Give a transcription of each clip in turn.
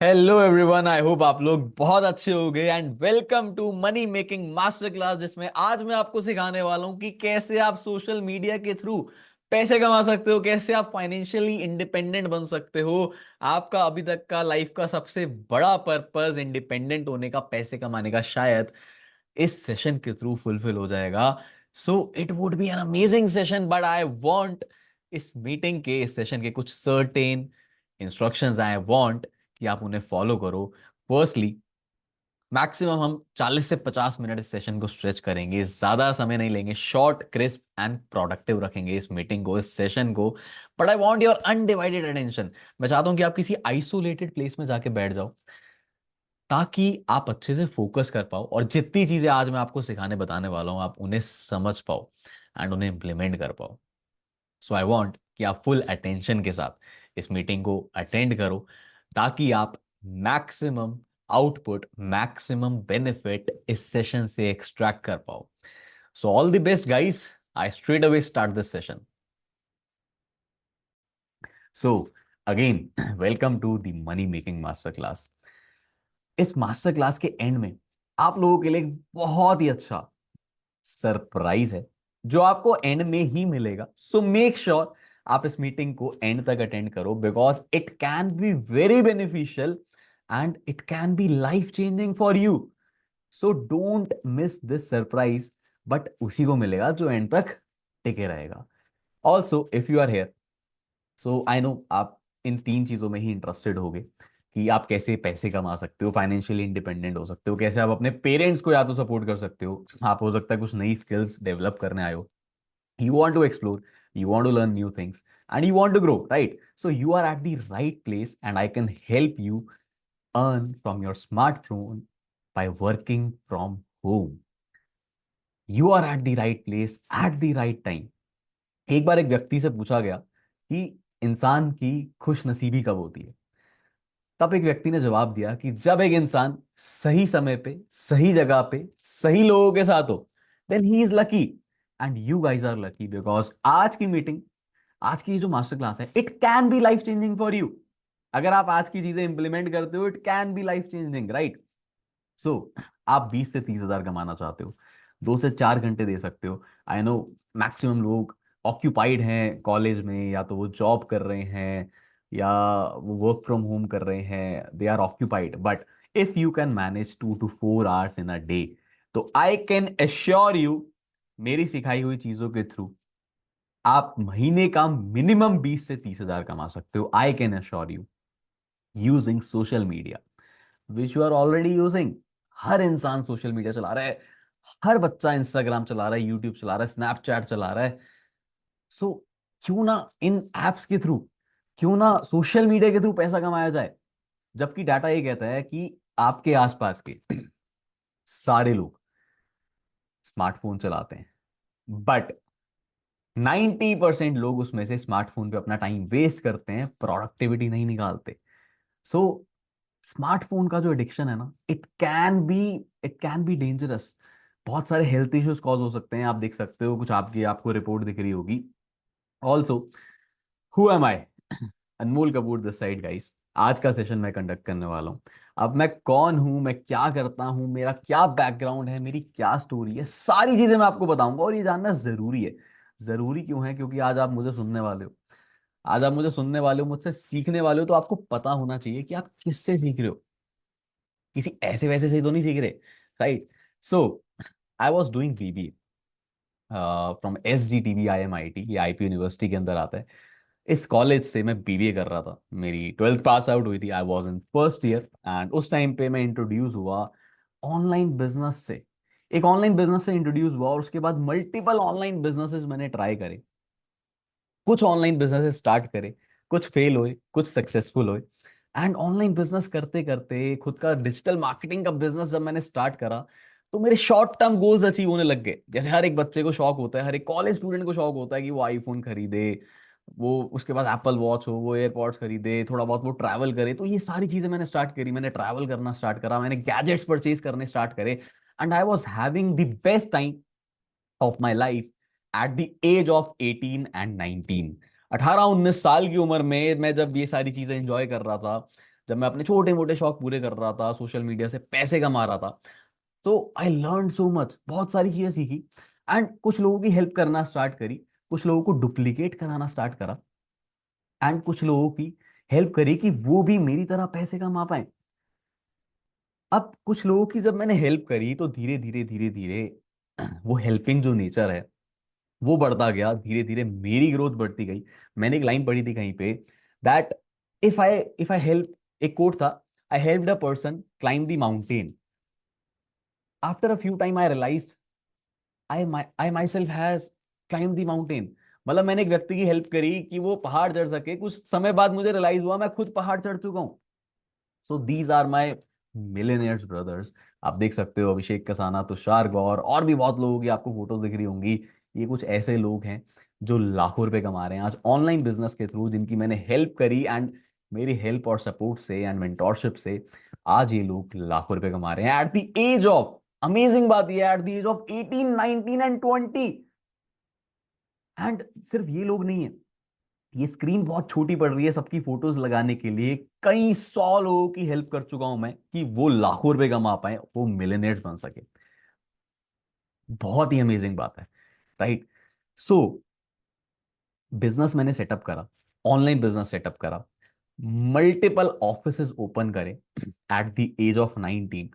Hello everyone, I hope आप लोग बहुत अच्छे हो गए and welcome to money making master class, जिसमें आज मैं आपको सिखाने वाला हूं कि कैसे आप सोशल मीडिया के थ्रू पैसे कमा सकते हो, कैसे आप फाइनेंशियली इंडिपेंडेंट बन सकते हो। आपका अभी तक का लाइफ का सबसे बड़ा पर्पस इंडिपेंडेंट होने का, पैसे कमाने का, शायद इस सेशन के थ्रू फुलफिल हो जाएगा। So it would B an amazing session, but I want इस सेशन के कुछ सर्टेन इंस्ट्रक्शंस आई वांट कि आप उन्हें फॉलो करो। फर्स्टली, मैक्सिमम हम 40 से 50 मिनट इस सेशन को स्ट्रेच करेंगे, ज्यादा समय नहीं लेंगे, शॉर्ट क्रिस्प एंड प्रोडक्टिव रखेंगे इस मीटिंग को, इस सेशन को। But I want your undivided attention. मैं चाहता हूं कि आप किसी आइसोलेटेड प्लेस में जाके बैठ जाओ, ताकि आप अच्छे से फोकस कर पाओ और जितनी चीजें आज मैं आपको सिखाने बताने वाला हूं आप उन्हें समझ पाओ एंड उन्हें इंप्लीमेंट कर पाओ। सो आई वांट कि आप फुल अटेंशन के साथ इस मीटिंग को अटेंड करो, ताकि आप मैक्सिमम आउटपुट, मैक्सिमम बेनिफिट इस सेशन से एक्सट्रैक्ट कर पाओ। So all the best guys, I straight away start this session. So again, welcome to the money making master class. इस मास्टर क्लास के एंड में आप लोगों के लिए एक बहुत ही अच्छा सरप्राइज है, जो आपको एंड में ही मिलेगा। सो मेक श्योर आप इस मीटिंग को एंड तक अटेंड करो, because it can be very beneficial and it can be life changing for you. So don't miss this surprise, but उसी को मिलेगा जो एंड तक टिके रहेगा। Also if you are here, so I know आप इन तीन चीजों में ही इंटरेस्टेड होगे कि आप कैसे पैसे कमा सकते हो, फाइनेंशियली इंडिपेंडेंट हो सकते हो, कैसे आप अपने पेरेंट्स को या तो सपोर्ट कर सकते हो, आप हो सकता है कुछ नई स्किल्स डेवलप करने आए हो, you want to explore, you want to learn new things, and you want to grow, right? So you are at the right place, and I can help you earn from your smartphone by working from home. You are at the right place at the right time. एक बार एक व्यक्ति से पूछा गया कि इंसान की खुश नसीबी कब होती है। तब एक व्यक्ति ने जवाब दिया कि जब एक इंसान सही समय पे, सही जगह पे, सही लोगों के साथ हो, then he is lucky. And you guys are lucky, because आज की मीटिंग, आज की जो मास्टर क्लास है, it can be life changing for you. अगर आप आज की चीजें इंप्लीमेंट करते हो, it can be life changing, right? So आप 20 से 30 हजार कमाना चाहते हो, 2 से 4 घंटे दे सकते हो। आई नो मैक्सिमम लोग ऑक्यूपाइड हैं कॉलेज में, या तो वो जॉब कर रहे हैं या वो वर्क फ्रॉम होम कर रहे हैं, they are occupied. But if you can manage 2 to 4 hours in a day, तो आई कैन एश्योर यू, मेरी सिखाई हुई चीजों के थ्रू आप महीने का मिनिमम 20 से 30 हजार कमा सकते हो। I can assure you, using social media which you are already using. हर इंसान सोशल मीडिया चला रहा है, हर बच्चा इंस्टाग्राम चला रहा है, यूट्यूब चला रहा है, स्नैपचैट चला रहा है। सो क्यों ना इन एप्स के थ्रू, क्यों ना सोशल मीडिया के थ्रू पैसा कमाया जाए। जबकि डाटा ये कहता है कि आपके आसपास के सारे लोग स्मार्टफोन चलाते हैं, बट 90% लोग उसमें से स्मार्टफोन पे अपना टाइम वेस्ट करते हैं, प्रोडक्टिविटी नहीं निकालते। सो स्मार्टफोन का जो एडिक्शन है ना, इट कैन बी डेंजरस। बहुत सारे हेल्थ इश्यूज कॉज हो सकते हैं। आप देख सकते हो, कुछ आपकी आपको रिपोर्ट दिख रही होगी। Also, who am I? Anmol Kapoor this side guys. आज का सेशन मैं कंडक्ट करने वाला हूँ। अब मैं कौन हूं, मैं क्या करता हूं, मेरा क्या बैकग्राउंड है, मेरी क्या स्टोरी है, सारी चीजें मैं आपको बताऊंगा। और ये जानना जरूरी है। जरूरी क्यों है? क्योंकि आज आप मुझे सुनने वाले हो, आज आप मुझे सुनने वाले हो, मुझसे सीखने वाले हो, तो आपको पता होना चाहिए कि आप किससे सीख रहे हो। किसी ऐसे वैसे से तो नहीं सीख रहे, right? So I was doing BB फ्रॉम SGTV IMIT, ये IP यूनिवर्सिटी के अंदर आता है। इस कॉलेज से मैं BBA कर रहा था, मेरी 12th पास आउट हुई थी, I was in first year. And उस टाइम पे मैं इंट्रोड्यूस हुआ ऑनलाइन बिजनेस से, एक ऑनलाइन बिजनेस से इंट्रोड्यूस हुआ, और उसके बाद मल्टीपल ऑनलाइन बिजनेसेस मैंने ट्राई करे। कुछ ऑनलाइन बिजनेस स्टार्ट करे, कुछ फेल हुए, कुछ सक्सेसफुल हुए। एंड ऑनलाइन बिजनेस करते करते खुद का डिजिटल मार्केटिंग का बिजनेस जब मैंने स्टार्ट करा, तो मेरे शॉर्ट टर्म गोल्स अचीव होने लग गए। जैसे हर एक बच्चे को शौक होता है, हर एक कॉलेज स्टूडेंट को शौक होता है कि वो आईफोन खरीदे, वो उसके बाद एप्पल वॉच हो, वो एयरपॉड्स खरीदे, थोड़ा बहुत वो ट्रैवल करे। तो ये सारी चीजें मैंने स्टार्ट करी, मैंने ट्रैवल करना स्टार्ट करा, मैंने गैजेट्स परचेज करने स्टार्ट करे। And I was having the best time of my life at the age of 18 and 19। 18-19 साल की उम्र में मैं जब ये सारी चीजें एंजॉय कर रहा था, जब मैं अपने छोटे मोटे शौक पूरे कर रहा था, सोशल मीडिया से पैसे कमा रहा था। तो आई लर्न सो मच, बहुत सारी चीजें सीखी। एंड कुछ लोगों की हेल्प करना स्टार्ट करी, कुछ लोगों को डुप्लीकेट कराना स्टार्ट करा, एंड कुछ लोगों की हेल्प करी कि वो भी मेरी तरह पैसे कमा पाए। अब कुछ लोगों की जब मैंने हेल्प करी तो धीरे धीरे धीरे धीरे वो हेल्पिंग जो नेचर है वो बढ़ता गया, धीरे धीरे मेरी ग्रोथ बढ़ती गई। मैंने एक लाइन पढ़ी थी कहीं पे, दैट इफ आई हेल्प, एक कोट था, I helped a person climb the mountain, after a few time I realised I myself has climb the mountain. मतलब मैंने एक व्यक्ति की हेल्प करी कि वो पहाड़ चढ़ सके, कुछ समय बाद मुझे रियलाइज हुआ मैं खुद पहाड़ चढ़ चुका हूँ। So these are my millionaires brothers. आप देख सकते हो अभिषेक कसाना, तुषार गौर, और भी बहुत लोगों की आपको फोटो दिख रही होंगी। ये कुछ ऐसे लोग हैं जो लाखों रुपए कमा रहे हैं आज ऑनलाइन बिजनेस के थ्रू, जिनकी मैंने हेल्प करी, एंड मेरी हेल्प और सपोर्ट से एंड मेंटोरशिप से आज ये लोग लाखों रुपए कमा रहे हैं at the age of, amazing बात ये है, at the age of 18, 19 and 20। And सिर्फ ये लोग नहीं है, ये स्क्रीन बहुत छोटी पड़ रही है सबकी फोटोज लगाने के लिए, कई सौ लोगों की हेल्प कर चुका हूं मैं कि वो लाखों रुपए कमा पाए, वो मिलियनेयर्स बन सके। बहुत ही अमेजिंग बात है, राइट? सो बिजनेस मैंने सेटअप करा, ऑनलाइन बिजनेस सेटअप करा, मल्टीपल ऑफिसेज ओपन करे at the age of 19,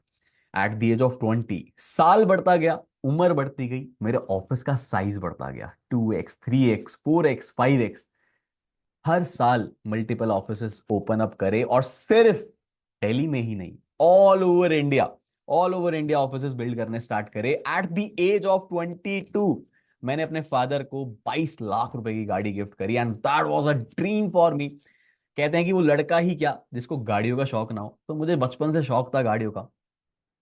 at the age of 20। साल बढ़ता गया, उम्र बढ़ती गई, मेरे ऑफिस का साइज बढ़ता गया, 2x, 3x, 4x, 5x। हर साल मल्टीपल ऑफिसेस ओपन अप करे, और सिर्फ दिल्ली में ही नहीं, all over India, all over India offices build करने स्टार्ट करे एट द एज ऑफ 22। मैंने अपने फादर को 22 लाख रुपए की गाड़ी गिफ्ट करी, and that was a dream for me. कहते हैं कि वो लड़का ही क्या जिसको गाड़ियों का शौक ना हो, तो मुझे बचपन से शौक था गाड़ियों का।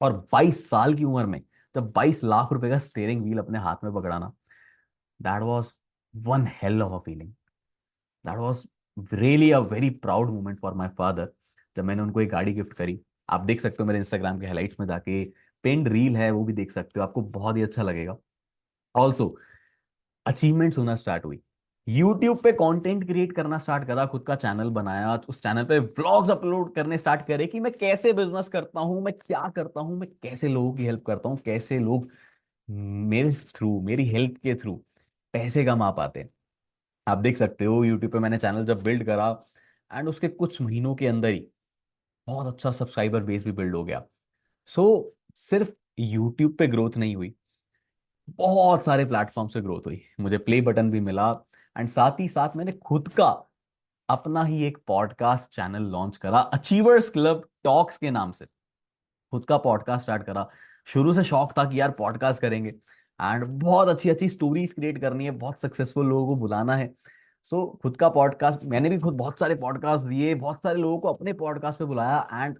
और 22 साल की उम्र में जब 22 लाख रुपए का स्टीयरिंग व्हील अपने हाथ में पकड़ाना, that was one hell of a feeling. That was really a very proud moment for my father, जब मैंने उनको एक गाड़ी गिफ्ट करी। आप देख सकते हो मेरे इंस्टाग्राम के हाइलाइट्स में जाके, पेंड रील है वो भी देख सकते हो, आपको बहुत ही अच्छा लगेगा। ऑल्सो अचीवमेंट्स होना स्टार्ट हुई, यूट्यूब पे कंटेंट क्रिएट करना स्टार्ट करा, खुद का चैनल बनाया, उस चैनल पे व्लॉग्स अपलोड करने स्टार्ट करे कि मैं कैसे बिजनेस करता हूँ, मैं क्या करता हूँ, मैं कैसे लोगों की हेल्प करता हूँ, कैसे लोग मेरे थ्रू, मेरी हेल्प के थ्रू पैसे कमा पाते हैं। आप देख सकते हो यूट्यूब पे मैंने चैनल जब बिल्ड करा, एंड उसके कुछ महीनों के अंदर ही बहुत अच्छा सब्सक्राइबर बेस भी बिल्ड हो गया। सो सिर्फ यूट्यूब पे ग्रोथ नहीं हुई, बहुत सारे प्लेटफॉर्म से ग्रोथ हुई, मुझे प्ले बटन भी मिला, एंड साथ ही साथ मैंने खुद का अपना ही एक पॉडकास्ट चैनल लॉन्च करा, अचीवर्स क्लब टॉक्स के नाम से। खुद का पॉडकास्ट स्टार्ट करा, शुरू से शौक था कि यार पॉडकास्ट करेंगे, एंड बहुत अच्छी अच्छी स्टोरीज क्रिएट करनी है, बहुत सक्सेसफुल लोगों को बुलाना है। सो खुद का पॉडकास्ट, मैंने भी खुद बहुत सारे पॉडकास्ट दिए, बहुत सारे लोगों को अपने पॉडकास्ट पे बुलाया, and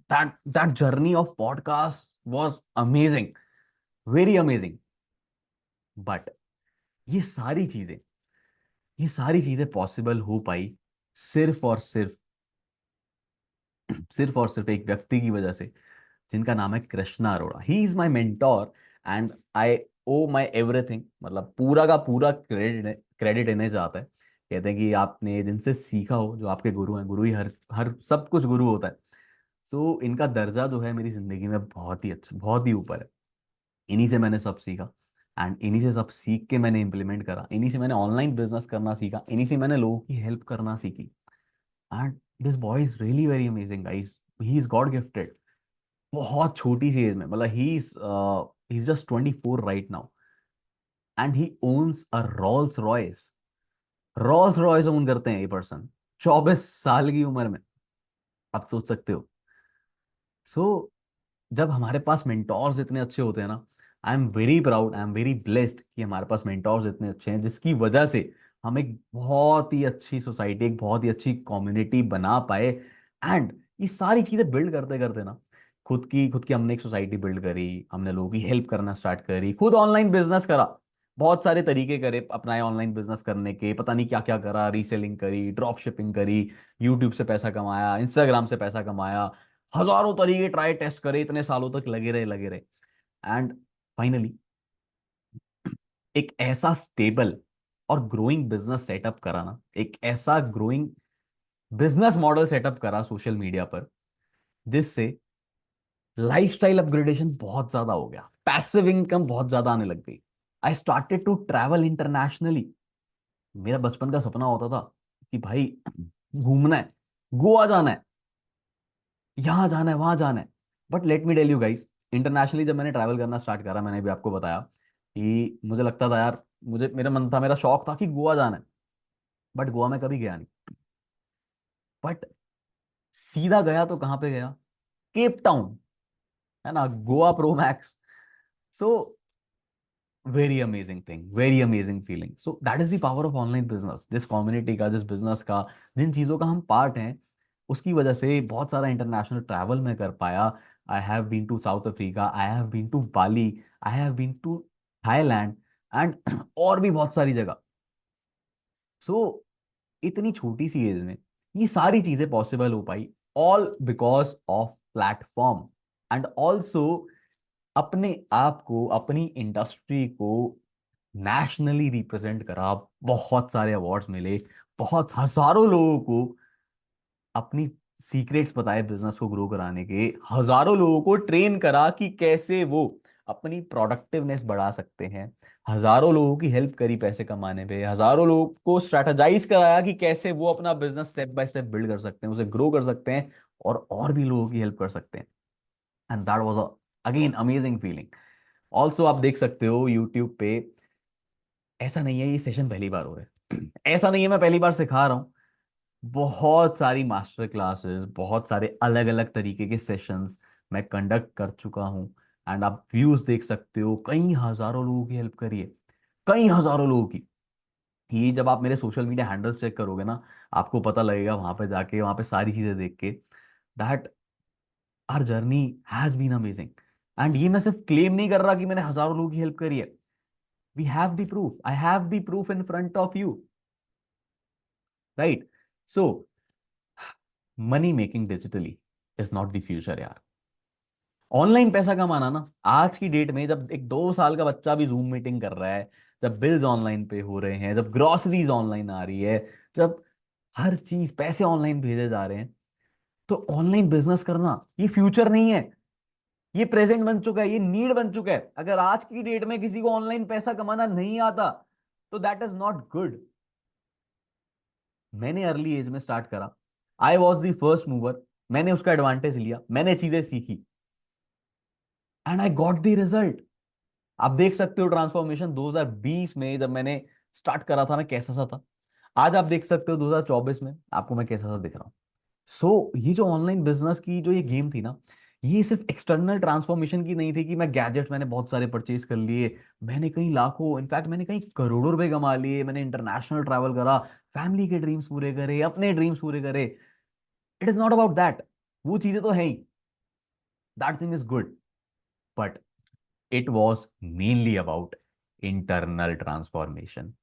that that journey of podcast was amazing, very amazing. But ये सारी चीजें, ये सारी चीजें पॉसिबल हो पाई सिर्फ और सिर्फ, सिर्फ और सिर्फ एक व्यक्ति की वजह से, जिनका नाम है Krishna Arora. He is my mentor, and I owe my everything, मतलब पूरा का पूरा क्रेडिट क्रेडिट इन्हें जाता है। कहते हैं कि आपने जिनसे सीखा हो, जो आपके गुरु हैं, गुरु ही हर हर सब कुछ गुरु होता है। सो इनका दर्जा जो है मेरी जिंदगी में बहुत ही अच्छा, बहुत ही ऊपर है। इन्हीं से मैंने सब सीखा, एंड इन्हीं से सब सीख के मैंने इंप्लीमेंट करा, इन्हीं से मैंने ऑनलाइन बिजनेस करना सीखा, इन्हीं से मैंने लोगों की हेल्प करना सीखी। And this boy is really very amazing guys, he is God gifted. बहुत छोटी सी एज में, मतलब he is just 24 right now, and he owns a Rolls Royce. Rolls Royce own करते हैं ये पर्सन 24 साल की उम्र में, आप सोच सकते हो। सो जब हमारे पास मेंटोर्स इतने अच्छे होते हैं ना, I am very proud, I am very blessed कि हमारे पास मेंटोर्स इतने अच्छे हैं, जिसकी वजह से हम एक बहुत ही अच्छी सोसाइटी, एक बहुत ही अच्छी कम्युनिटी बना पाए। एंड ये सारी चीजें बिल्ड करते करते ना, खुद की हमने एक सोसाइटी बिल्ड करी, हमने लोगों की हेल्प करना स्टार्ट करी, खुद ऑनलाइन बिजनेस करा, बहुत सारे तरीके करे अपनाए ऑनलाइन बिजनेस करने के, पता नहीं क्या क्या करा, रीसेलिंग करी, ड्रॉप शिपिंग करी, यूट्यूब से पैसा कमाया, इंस्टाग्राम से पैसा कमाया, हजारों तरीके ट्राई टेस्ट करे, इतने सालों तक लगे रहे, लगे रहे। एंड फाइनली एक ऐसा स्टेबल और ग्रोइंग बिजनेस सेटअप करा ना, एक ऐसा ग्रोइंग बिजनेस मॉडल सेटअप करा सोशल मीडिया पर, जिससे लाइफस्टाइल अपग्रेडेशन बहुत ज्यादा हो गया, पैसिव इनकम बहुत ज्यादा आने लग गई। I started to travel internationally. मेरा बचपन का सपना होता था कि भाई घूमना है, गोवा जाना है, यहां जाना है, वहां जाना है। But let me tell you guys, internationally जब मैंने ट्रैवल करना स्टार्ट करा, मैंने भी आपको बताया कि मुझे लगता था यार, मुझे मेरा मन था, मेरा शौक था कि गोवा जाना है। बट गोवा में कभी गया नहीं। बट सीधा गया तो कहाँ पे गया? केप टाउन, है ना, Goa pro max. So very amazing thing, very amazing feeling. So that is the power of online business. जिस कम्युनिटी का, जिस बिजनेस का, जिन चीज़ों का हम पार्ट हैं, उसकी वजह से बहुत सारा इंटरनेशनल ट्रैवल मैं कर पाया। I have been to South Africa, I have been to Bali, I have been to Thailand and और भी बहुत सारी जगह। सो इतनी छोटी सी एज में ये सारी चीजें पॉसिबल हो पाई, all because of platform. And also अपने आप को, अपनी इंडस्ट्री को नेशनली रिप्रेजेंट करा, बहुत सारे अवार्ड्स मिले, बहुत हजारों लोगों को अपनी सीक्रेट्स बताए बिजनेस को ग्रो कराने के, हजारों लोगों को ट्रेन करा कि कैसे वो अपनी प्रोडक्टिवनेस बढ़ा सकते हैं, हजारों लोगों की हेल्प करी पैसे कमाने पे, हजारों लोगों को स्ट्रेटेजाइज कराया कि कैसे वो अपना business step by step build कर सकते हैं, उसे ग्रो कर सकते हैं, और भी लोगों की हेल्प कर सकते हैं। And that was again amazing feeling. Also आप देख सकते हो यूट्यूब पे, ऐसा नहीं है ये सेशन पहली बार हो रहे हैं, ऐसा नहीं है मैं पहली बार सिखा रहा हूँ। बहुत सारी मास्टर क्लासेस, बहुत सारे अलग अलग तरीके के सेशंस मैं कंडक्ट कर चुका हूँ। एंड आप व्यूज देख सकते हो, कई हजारों लोगों की हेल्प करी है, कई हजारों लोगों की। ये जब आप मेरे सोशल मीडिया हैंडल्स चेक करोगे ना, आपको पता लगेगा वहां पे जाके, वहां पे सारी चीजें देख के, that our journey has been amazing. And ये मैं सिर्फ क्लेम नहीं कर रहा कि मैंने हजारों लोगों की हेल्प करी है। We have the proof, I have the proof in front of you, right? So money making digitally is not the future यार। ऑनलाइन पैसा कमाना ना, आज की डेट में जब एक 2 साल का बच्चा भी जूम मीटिंग कर रहा है, जब बिल्स ऑनलाइन पे हो रहे हैं, जब ग्रोसरीज ऑनलाइन आ रही है, जब हर चीज पैसे ऑनलाइन भेजे जा रहे हैं, तो ऑनलाइन बिजनेस करना ये फ्यूचर नहीं है, ये प्रेजेंट बन चुका है, ये नीड बन चुका है। अगर आज की डेट में किसी को ऑनलाइन पैसा कमाना नहीं आता, तो दैट इज नॉट गुड। मैंने अर्ली एज में स्टार्ट करा, I was the first mover, मैंने उसका एडवांटेज लिया, मैंने चीजें सीखी, and I got the result. आप देख सकते हो ट्रांसफॉर्मेशन 2020 में जब मैंने स्टार्ट करा था मैं कैसा सा था, आज आप देख सकते हो 2024 में आपको मैं कैसा सा दिख रहा हूँ। ये जो ऑनलाइन बिजनेस की जो ये गेम थी ना, ये सिर्फ एक्सटर्नल ट्रांसफॉर्मेशन की नहीं थी कि मैं गैजेट मैंने बहुत सारे परचेज कर लिए, मैंने कहीं लाखों, इनफैक्ट मैंने कहीं करोड़ों रुपए कमा लिए, मैंने इंटरनेशनल ट्रैवल करा, फैमिली के ड्रीम्स पूरे करे, अपने ड्रीम्स पूरे करे। It is not about that. वो चीजें तो है ही, that thing is good, but it was mainly about internal transformation.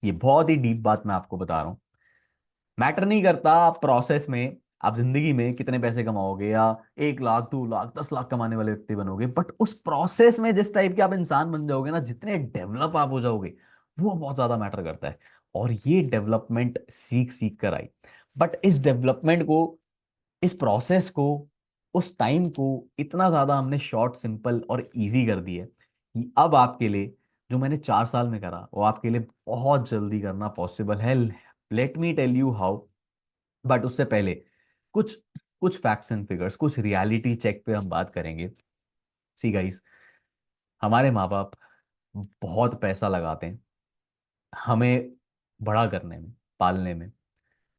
ये बहुत ही डीप बात मैं आपको बता रहा हूं। मैटर नहीं करता आप प्रोसेस में, आप जिंदगी में कितने पैसे कमाओगे, या 1 लाख, 2 लाख, 10 लाख कमाने वाले व्यक्ति बनोगे, बट उस प्रोसेस में जिस टाइप के आप इंसान बन जाओगे ना, जितने डेवलप आप हो जाओगे, वो बहुत ज्यादा मैटर करता है। और ये डेवलपमेंट सीख सीख कर आई। बट इस डेवलपमेंट को, इस प्रोसेस को, उस टाइम को इतना ज्यादा हमने शॉर्ट, सिंपल और इजी कर दिया कि अब आपके लिए जो मैंने 4 साल में करा, वो आपके लिए बहुत जल्दी करना पॉसिबल है। Let me tell you how. But उससे पहले कुछ कुछ फैक्ट्स एंड फिगर्स, कुछ रियलिटी चेक पे हम बात करेंगे। सी गाइस, हमारे माँ बाप बहुत पैसा लगाते हैं हमें बड़ा करने में, पालने में,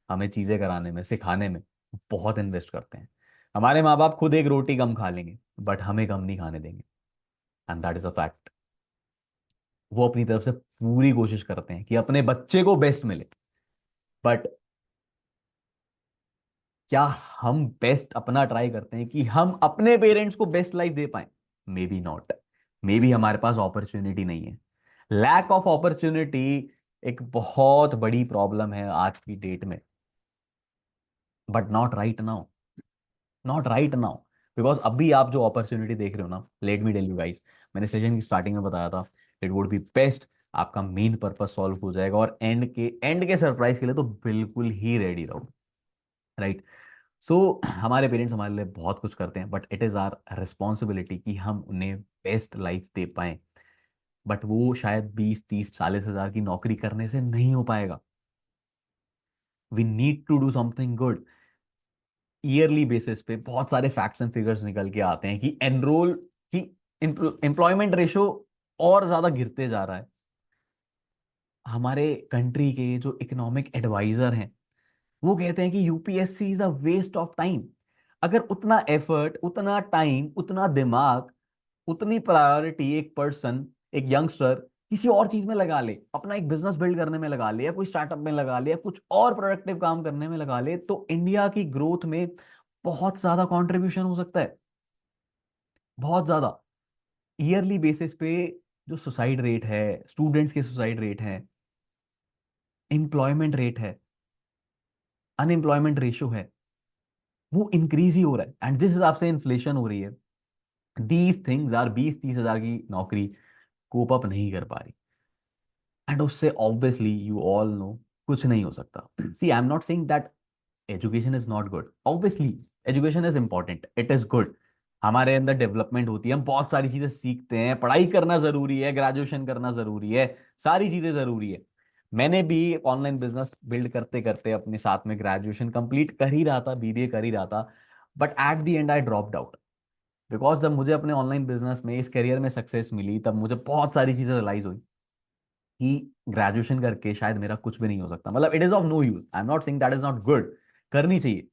हमें चीजें कराने में, सिखाने में, बहुत इन्वेस्ट करते हैं। हमारे माँ बाप खुद एक रोटी कम खा लेंगे, बट हमें कम नहीं खाने देंगे, and that is a fact. वो अपनी तरफ से पूरी कोशिश करते हैं कि अपने बच्चे को बेस्ट मिले, बट क्या हम बेस्ट अपना ट्राई करते हैं कि हम अपने पेरेंट्स को बेस्ट लाइफ दे पाए? May be not. May be हमारे पास अपॉर्चुनिटी नहीं है। लैक ऑफ अपॉर्चुनिटी एक बहुत बड़ी प्रॉब्लम है आज की डेट में, but not right now, not right now. Because अभी आप जो अपॉर्चुनिटी देख रहे हो ना, let me tell you guys, मैंने सेशन की स्टार्टिंग में बताया था, इट वुड बी बेस्ट, आपका मेन पर्पस सॉल्व हो जाएगा, और एंड के सरप्राइज के लिए तो बिल्कुल ही रेडी रहो। राइट। सो हमारे पेरेंट्स हमारे लिए बहुत कुछ करते हैं, but it is our responsibility कि हम उन्हें बेस्ट लाइफ दे पाएं। बट वो शायद 20, 30, 40 हज़ार की नौकरी करने से नहीं हो पाएगा। We need to do something good. Yearly basis पे बहुत सारे फैक्ट्स एंड फिगर्स निकल के आते हैं कि एनरोल कि एम्प्लॉयमेंट रेशो और ज्यादा गिरते जा रहा है। हमारे कंट्री के जो इकोनॉमिक एडवाइजर हैं वो कहते हैं कि UPSC is a waste of time. अगर उतना एफर्ट, उतना टाइम, उतना दिमाग, उतनी प्रायोरिटी एक पर्सन, एक यंगस्टर किसी और चीज में लगा ले, अपना एक बिजनेस बिल्ड करने में लगा ले, या कोई स्टार्टअप में लगा ले, या कुछ और प्रोडक्टिव काम करने में लगा ले, तो इंडिया की ग्रोथ में बहुत ज्यादा कंट्रीब्यूशन हो सकता है। बहुत ज्यादा। ईयरली बेसिस पे जो सुसाइड रेट है, स्टूडेंट्स के सुसाइड रेट है, एम्प्लॉयमेंट रेट है, अनएम्प्लॉयमेंट रेशो है, वो इंक्रीज ही हो रहा है। एंड जिस हिसाब से इन्फ्लेशन हो रही है, दीज थिंग्स आर 20, 30 हज़ार की नौकरी कोप अप नहीं कर पा रही। एंड उससे ऑब्वियसली यू ऑल नो कुछ नहीं हो सकता। See, I am not saying that education is not good. Obviously education is important, it is good. हमारे अंदर डेवलपमेंट होती है, हम बहुत सारी चीजें सीखते हैं, पढ़ाई करना जरूरी है, ग्रेजुएशन करना जरूरी है, सारी चीजें जरूरी है। मैंने भी ऑनलाइन बिजनेस बिल्ड करते करते अपने साथ में ग्रेजुएशन कंप्लीट कर ही रहा था, बीबीए कर ही रहा था, but at the and I dropped out. Because जब मुझे अपने ऑनलाइन बिजनेस में, इस करियर में सक्सेस मिली, तब मुझे बहुत सारी चीजें रियलाइज हुई कि ग्रेजुएशन करके शायद मेरा कुछ भी नहीं हो सकता। मतलब it is of no use, I am not saying that is not good. करनी चाहिए,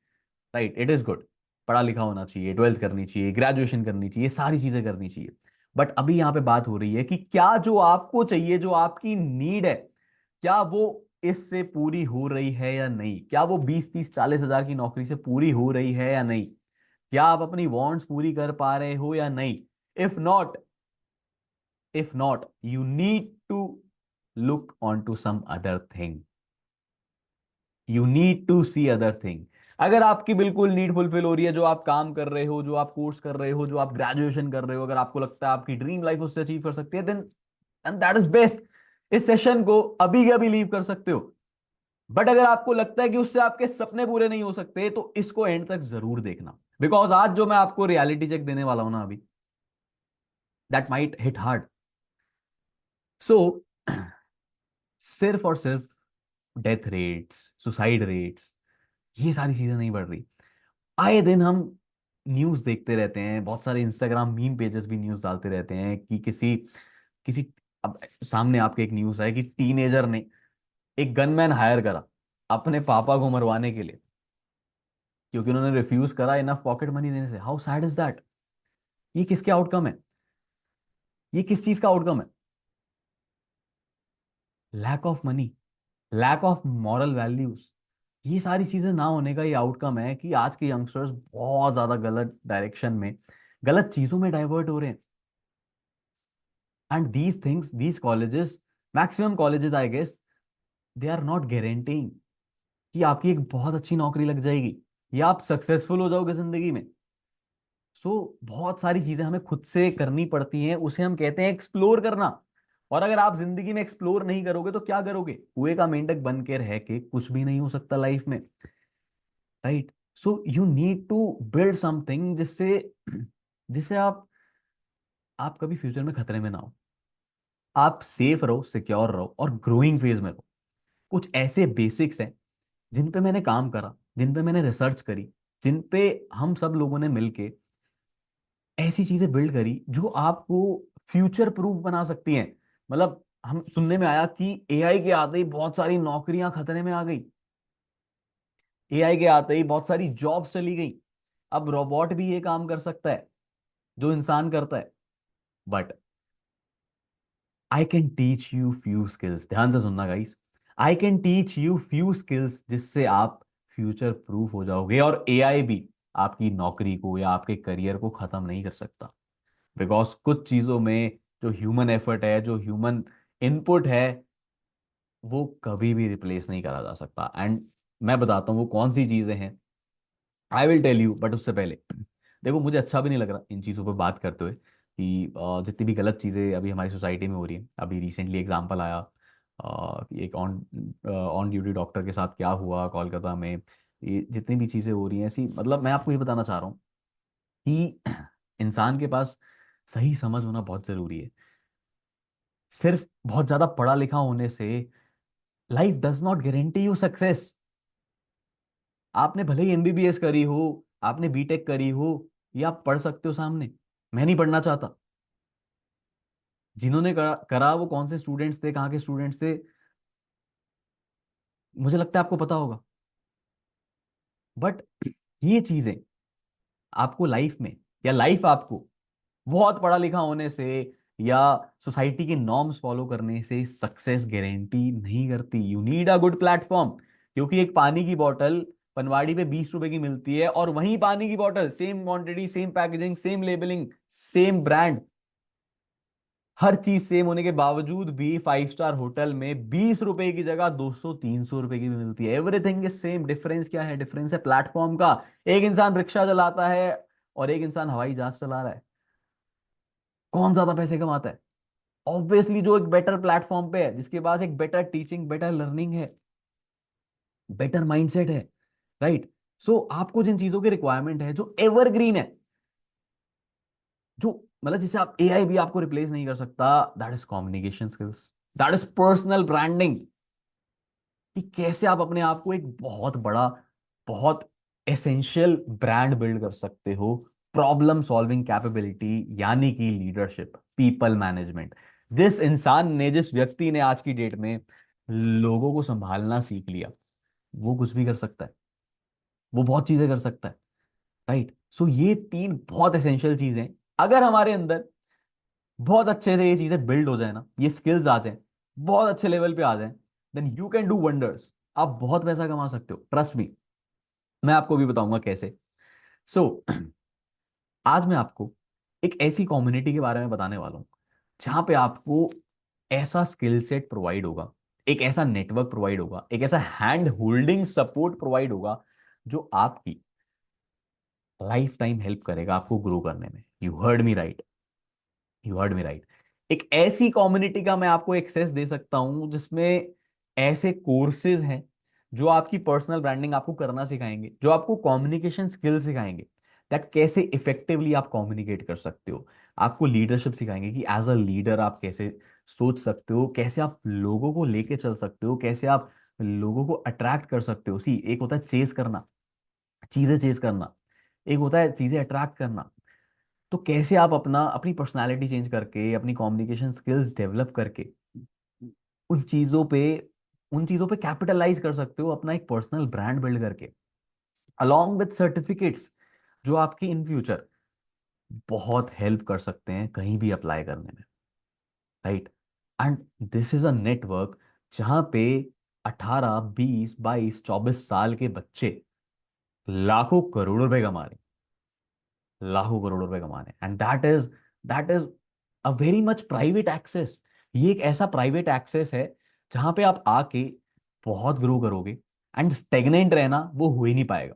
राइट, इट इज गुड। पढ़ा लिखा होना चाहिए, ट्वेल्थ करनी चाहिए, ग्रेजुएशन करनी चाहिए, सारी चीजें करनी चाहिए। बट अभी यहाँ पे बात हो रही है कि क्या जो आपको चाहिए, जो आपकी नीड है, क्या वो इससे पूरी हो रही है या नहीं? क्या वो 20, 30, 40 हज़ार की नौकरी से पूरी हो रही है या नहीं? क्या आप अपनी वांट्स पूरी कर पा रहे हो या नहीं? If not, if not, you need to look on to some other thing. You need to see other thing. अगर आपकी बिल्कुल नीड फुलफिल हो रही है, जो आप काम कर रहे हो, जो आप कोर्स कर रहे हो, जो आप ग्रेजुएशन कर रहे हो, अगर आपको लगता है आपकी ड्रीम लाइफ उससे अचीव कर सकती है, then and that is best. इस सेशन को अभी के अभी लीव कर सकते हो। बट अगर आपको लगता है कि उससे आपके सपने पूरे नहीं हो सकते, तो इसको एंड तक जरूर देखना। बिकॉज आज जो मैं आपको रियलिटी चेक देने वाला हूं ना अभी, दैट माइट हिट हार्ड। सो सिर्फ और सिर्फ डेथ रेट्स, सुसाइड रेट्स, ये सारी चीजें नहीं बढ़ रही। आए दिन हम न्यूज देखते रहते हैं, बहुत सारे इंस्टाग्राम मीम पेजेस भी न्यूज डालते रहते हैं कि किसी किसी अब सामने आपके एक न्यूज है कि टीनेजर ने एक गनमैन हायर करा अपने पापा को मरवाने के लिए, क्योंकि उन्होंने रिफ्यूज करा इनफ पॉकेट मनी देने से। How sad is that? ये किसके आउटकम है? ये किस चीज का आउटकम है? Lack of money, lack of moral values. ये सारी चीजें ना होने का ये आउटकम है कि आज के यंगस्टर्स बहुत ज्यादा गलत डायरेक्शन में, गलत चीजों में डाइवर्ट हो रहे हैं। And these things, these colleges, maximum colleges I guess, they are not guaranteeing कि आपकी एक बहुत अच्छी नौकरी लग जाएगी या आप सक्सेसफुल हो जाओगे जिंदगी में। बहुत सारी चीजें हमें खुद से करनी पड़ती हैं, उसे हम कहते हैं एक्सप्लोर करना। और अगर आप जिंदगी में एक्सप्लोर नहीं करोगे तो क्या करोगे? कुएं का मेंढक बन के रह के कुछ भी नहीं हो सकता लाइफ में, right? So you need to build something जिससे जिससे आप कभी फ्यूचर में खतरे में ना हो। आप सेफ रहो, सिक्योर रहो और ग्रोइंग फेज में रहो। कुछ ऐसे बेसिक्स हैं जिन पे मैंने काम करा, जिन पे मैंने रिसर्च करी, जिन पे हम सब लोगों ने मिलके ऐसी चीजें बिल्ड करी जो आपको फ्यूचर प्रूफ बना सकती हैं। मतलब हम सुनने में आया कि एआई के आते ही बहुत सारी नौकरियां खतरे में आ गई, एआई के आते ही बहुत सारी जॉब्स चली गई। अब रोबोट भी ये काम कर सकता है जो इंसान करता है। But I can teach you few skills, ध्यान से सुनना guys. I can teach you few skills जिससे आप फ्यूचर प्रूफ हो जाओगे, और एआई भी आपकी नौकरी को या आपके करियर को खत्म नहीं कर सकता। बिकॉज कुछ चीजों में जो ह्यूमन एफर्ट है, जो ह्यूमन इनपुट है, वो कभी भी रिप्लेस नहीं करा जा सकता। एंड मैं बताता हूँ वो कौन सी चीजें हैं, I will tell you. But उससे पहले देखो, मुझे अच्छा भी नहीं लग रहा इन चीज़ों पर बात करते हुए कि जितनी भी गलत चीज़ें अभी हमारी सोसाइटी में हो रही हैं। अभी रिसेंटली एग्जांपल आया कि एक ऑन ऑन ड्यूटी डॉक्टर के साथ क्या हुआ कोलकाता में। ये जितनी भी चीजें हो रही हैं ऐसी, मतलब मैं आपको ये बताना चाह रहा हूँ कि इंसान के पास सही समझ होना बहुत जरूरी है। सिर्फ बहुत ज्यादा पढ़ा लिखा होने से life does not guarantee you success. आपने भले ही एमबीबीएस करी हो, आपने बीटेक करी हो, या आप पढ़ सकते हो सामने। मैं नहीं पढ़ना चाहता। जिन्होंने करा वो कौन से स्टूडेंट्स थे, कहाँ के स्टूडेंट्स थे, मुझे लगता है आपको पता होगा। बट ये चीजें आपको लाइफ में, या लाइफ आपको बहुत पढ़ा लिखा होने से या सोसाइटी के नॉर्म्स फॉलो करने से सक्सेस गारंटी नहीं करती। You need a good platform. क्योंकि एक पानी की बोतल पनवाड़ी पे 20 रुपए की मिलती है, और वहीं पानी की बोतल same quantity, same packaging, same labelling, same brand, हर चीज सेम होने के बावजूद भी 5 स्टार होटल में 20 रुपए की जगह 200 300 रुपए की भी मिलती है। Everything is same. डिफरेंस क्या है? डिफरेंस है प्लेटफॉर्म का। एक इंसान रिक्शा चलाता है और एक इंसान हवाई जहाज चला रहा है। कौन ज्यादा पैसे कमाता है? ऑब्वियसली जो एक बेटर प्लेटफॉर्म पे है, जिसके पास एक बेटर टीचिंग, बेटर लर्निंग है, बेटर माइंडसेट है। राइट। सो आपको जिन चीजों की रिक्वायरमेंट है जो एवरग्रीन है, जो मतलब जिसे आप, एआई भी आपको रिप्लेस नहीं कर सकता, that is communication skills, that is personal branding. कि कैसे आप अपने आप को एक बहुत बड़ा, बहुत एसेंशियल ब्रांड बिल्ड कर सकते हो। प्रॉब्लम सॉल्विंग कैपेबिलिटी, यानी कि लीडरशिप, पीपल मैनेजमेंट। जिस इंसान ने, जिस व्यक्ति ने आज की डेट में लोगों को संभालना सीख लिया, वो कुछ भी कर सकता है। वो बहुत चीजें कर सकता है। राइट। सो ये तीन बहुत एसेंशियल चीजें अगर हमारे अंदर बहुत अच्छे से ये चीजें बिल्ड हो जाए ना, ये स्किल्स आ जाए, बहुत अच्छे लेवल पे आ जाए, then you can do wonders. आप बहुत पैसा कमा सकते हो, ट्रस्ट मी। मैं आपको भी बताऊंगा कैसे। सो आज मैं आपको एक ऐसी कम्युनिटी के बारे में बताने वाला हूं जहां पे आपको ऐसा स्किल सेट प्रोवाइड होगा, एक ऐसा नेटवर्क प्रोवाइड होगा, एक ऐसा हैंड होल्डिंग सपोर्ट प्रोवाइड होगा जो आपकी लाइफ टाइम हेल्प करेगा आपको ग्रो करने में। You heard me right. You heard me right. एक ऐसी कम्युनिटी का मैं आपको एक्सेस दे सकता हूं जिसमें ऐसे कोर्सेज हैं जो आपकी पर्सनल ब्रांडिंग आपको करना सिखाएंगे, जो आपको कम्युनिकेशन स्किल सिखाएंगे, दैट कैसे इफेक्टिवली आप कम्युनिकेट कर सकते हो। आपको लीडरशिप सिखाएंगे कि एज अ लीडर आप कैसे सोच सकते हो, कैसे आप लोगों को लेके चल सकते हो, कैसे आप लोगों को अट्रैक्ट कर सकते हो। सी, एक होता है चेस करना, चीजें चेस करना, एक होता है चीजें अट्रैक्ट करना। तो कैसे आप अपनी पर्सनालिटी चेंज करके, अपनी कम्युनिकेशन स्किल्स डेवलप करके उन चीजों पे उन चीजों पे कैपिटलाइज कर सकते हो, अपना एक पर्सनल ब्रांड बिल्ड करके, अलॉन्ग विद सर्टिफिकेट्स जो आपकी इन फ्यूचर बहुत हेल्प कर सकते हैं कहीं भी अप्लाई करने में। Right. And this is a network जहां पे 18 20 22 24 साल के बच्चे लाखों करोड़ों रुपए कमा रहे हैं, लाखों करोड़ रुपए कमाने। And that is a very much private access. ये एक ऐसा प्राइवेट एक्सेस है जहां पे आप आके बहुत ग्रो करोगे। एंड स्टेगनेंट रहना वो हो ही नहीं पाएगा।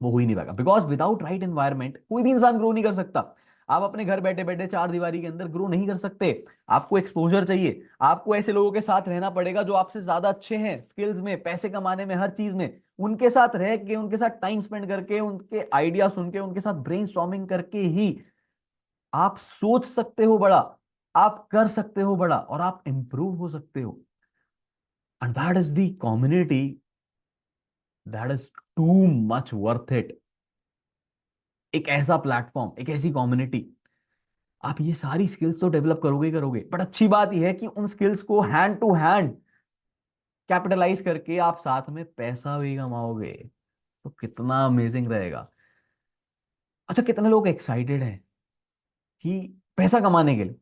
वो हो ही नहीं पाएगा बिकॉज विदाउट राइट एनवायरमेंट कोई भी इंसान ग्रो नहीं कर सकता। आप अपने घर बैठे बैठे चार दीवारी के अंदर ग्रो नहीं कर सकते। आपको एक्सपोजर चाहिए। आपको ऐसे लोगों के साथ रहना पड़ेगा जो आपसे ज्यादा अच्छे हैं स्किल्स में, पैसे कमाने में, हर चीज में। उनके साथ रह के, उनके साथ टाइम स्पेंड करके, उनके आइडिया सुन के, उनके साथ ब्रेनस्टॉर्मिंग करके ही आप सोच सकते हो बड़ा, आप कर सकते हो बड़ा, और आप इंप्रूव हो सकते हो। And that is the community that is too much worth it. एक ऐसा प्लेटफॉर्म, एक ऐसी कम्युनिटी। आप ये सारी स्किल्स तो डेवलप करोगे ही करोगे, बट अच्छी बात यह है कि उन स्किल्स को हैंड टू हैंड कैपिटलाइज करके आप साथ में पैसा भी कमाओगे। तो कितना अमेजिंग रहेगा। अच्छा, कितने लोग एक्साइटेड हैं कि पैसा कमाने के लिए,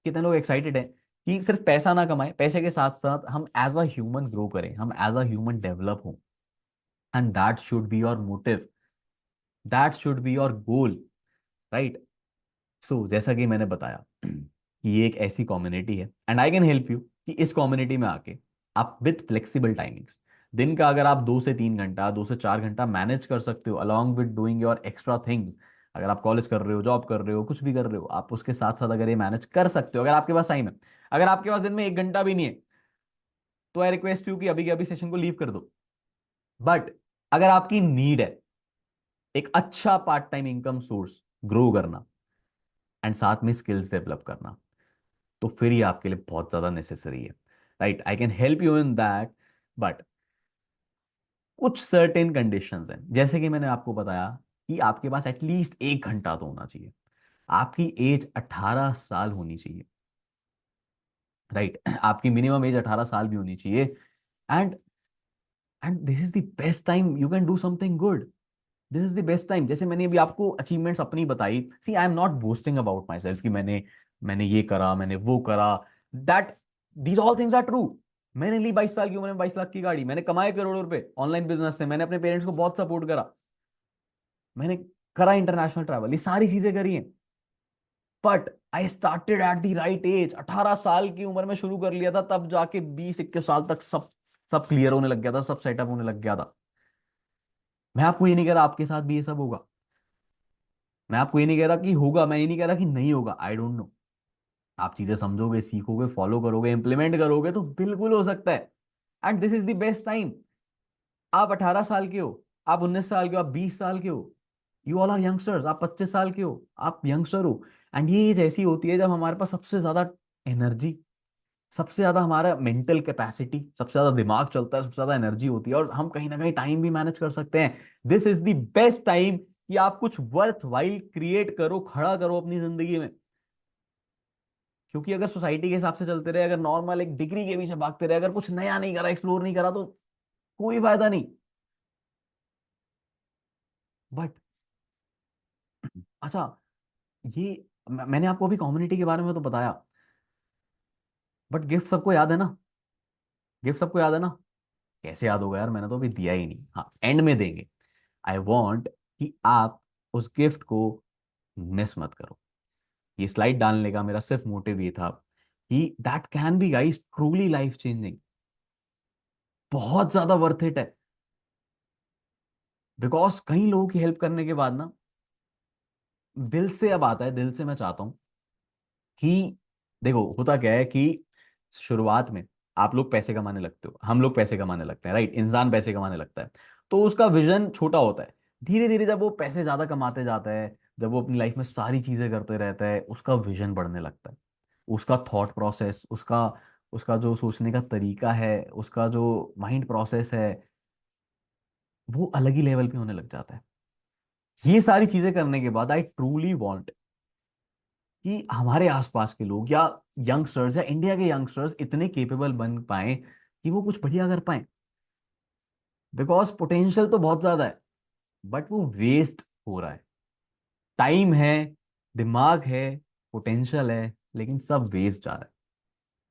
कितने लोग एक्साइटेड हैं कि सिर्फ पैसा ना कमाए, पैसे के साथ साथ हम एज अ ह्यूमन ग्रो करें, हम एज अ ह्यूमन डेवलप हों। And that should be your motive, that should be your goal. Right. So जैसा कि मैंने बताया कि ये एक ऐसी कम्युनिटी है and I can help you कि इस कम्युनिटी में आके आप विथ फ्लेक्सिबल टाइमिंग्स, दिन का अगर आप 2 से 3 घंटा, 2 से 4 घंटा मैनेज कर सकते हो along with doing your extra things. अगर आप कॉलेज कर रहे हो, जॉब कर रहे हो, कुछ भी कर रहे हो, आप उसके साथ साथ अगर ये मैनेज कर सकते हो, अगर आपके पास टाइम है, अगर आपके पास दिन में 1 घंटा भी नहीं है, तो आई रिक्वेस्ट यू कि अभी के अभी सेशन को लीव कर दो। बट अगर आपकी नीड है एक अच्छा part time income source grow करना एंड साथ में स्किल्स डेवलप करना, तो फिर ये आपके लिए बहुत ज्यादा नेसेसरी है। Right, I can help you in that, but कुछ सर्टेन कंडीशंस हैं। जैसे कि मैंने आपको बताया कि आपके पास एटलीस्ट 1 घंटा तो होना चाहिए, आपकी एज 18 साल होनी चाहिए। राइट आपकी मिनिमम एज 18 साल भी होनी चाहिए। And and this is the best time you can do something good. This is the best time. जैसे मैंने अभी आपको अचीवमेंट्स अपनी बताई, see I am not boasting about myself कि मैंने मैंने ये करा, मैंने वो करा। That these all things are true. मैंने ली 22 साल की उम्र में 22 लाख की गाड़ी, मैंने कमाए करोड़ों रुपए ऑनलाइन बिजनेस से, मैंने अपने पेरेंट्स को बहुत सपोर्ट करा, मैंने करा इंटरनेशनल ट्रैवल, ये सारी चीजें करी हैं। But I started at the right age, 18 साल की उम्र में शुरू कर लिया था, तब जाके 20-21 साल तक सब सब क्लियर होने लग गया था, सब सेटअप होने लग गया था। मैं आपको ये नहीं कह रहा आपके साथ भी ये सब होगा, मैं आपको ये नहीं कह रहा कि होगा, मैं ये नहीं कह रहा कि नहीं होगा, आई डोंट नो। आप चीजें समझोगे, सीखोगे, फॉलो करोगे, इंप्लीमेंट करोगे तो बिल्कुल हो सकता है। And this is the best time. आप 18 साल के हो, आप 19 साल के हो, आप 20 साल के हो, यू ऑल आर यंगस्टर्स, आप 25 साल के हो, आप यंगस्टर हो। एंड ये एज ऐसी होती है जब हमारे पास सबसे ज्यादा एनर्जी, सबसे ज्यादा हमारा मेंटल कैपेसिटी, सबसे ज्यादा दिमाग चलता है, सबसे ज्यादा एनर्जी होती है, और हम कहीं ना कहीं टाइम भी मैनेज कर सकते हैं। This is the best time कि आप कुछ वर्थ वाइल क्रिएट करो, खड़ा करो अपनी जिंदगी में। क्योंकि अगर सोसाइटी के हिसाब से चलते रहे, अगर नॉर्मल एक डिग्री के पीछे भागते रहे, अगर कुछ नया नहीं करा, एक्सप्लोर नहीं करा, तो कोई फायदा नहीं। बट अच्छा, ये मैंने आपको अभी कम्युनिटी के बारे में तो बताया, बट गिफ्ट सबको याद है ना? गिफ्ट सबको याद है ना? कैसे याद होगा यार, मैंने तो अभी दिया ही नहीं। हाँ, एंड में देंगे। आई वॉन्ट कि आप उस गिफ्ट को मिस मत करो। ये स्लाइड डालने का मेरा सिर्फ मोटिव ये था कि that can be guys truly life changing, बहुत ज्यादा वर्थ इट है। बिकॉज कई लोगों की हेल्प करने के बाद ना, दिल से अब आता है, दिल से मैं चाहता हूं कि देखो होता क्या है कि शुरुआत में आप लोग पैसे कमाने लगते हो, हम लोग पैसे कमाने लगते हैं, राइट, इंसान पैसे कमाने लगता है, तो उसका विजन छोटा होता है। धीरे धीरे जब वो पैसे ज्यादा कमाते जाता है, जब वो अपनी लाइफ में सारी चीजें करते रहता है, उसका विजन बढ़ने लगता है, उसका थॉट प्रोसेस, उसका उसका जो सोचने का तरीका है, उसका जो माइंड प्रोसेस है, वो अलग ही लेवल पे होने लग जाता है। ये सारी चीजें करने के बाद आई ट्रूली वांट कि हमारे आसपास के लोग या यंगस्टर्स या इंडिया के यंगस्टर्स इतने केपेबल बन पाए कि वो कुछ बढ़िया कर पाए। बिकॉज पोटेंशियल तो बहुत ज्यादा है, बट वो वेस्ट हो रहा है। टाइम है, दिमाग है, पोटेंशियल है, लेकिन सब वेस्ट जा रहा है।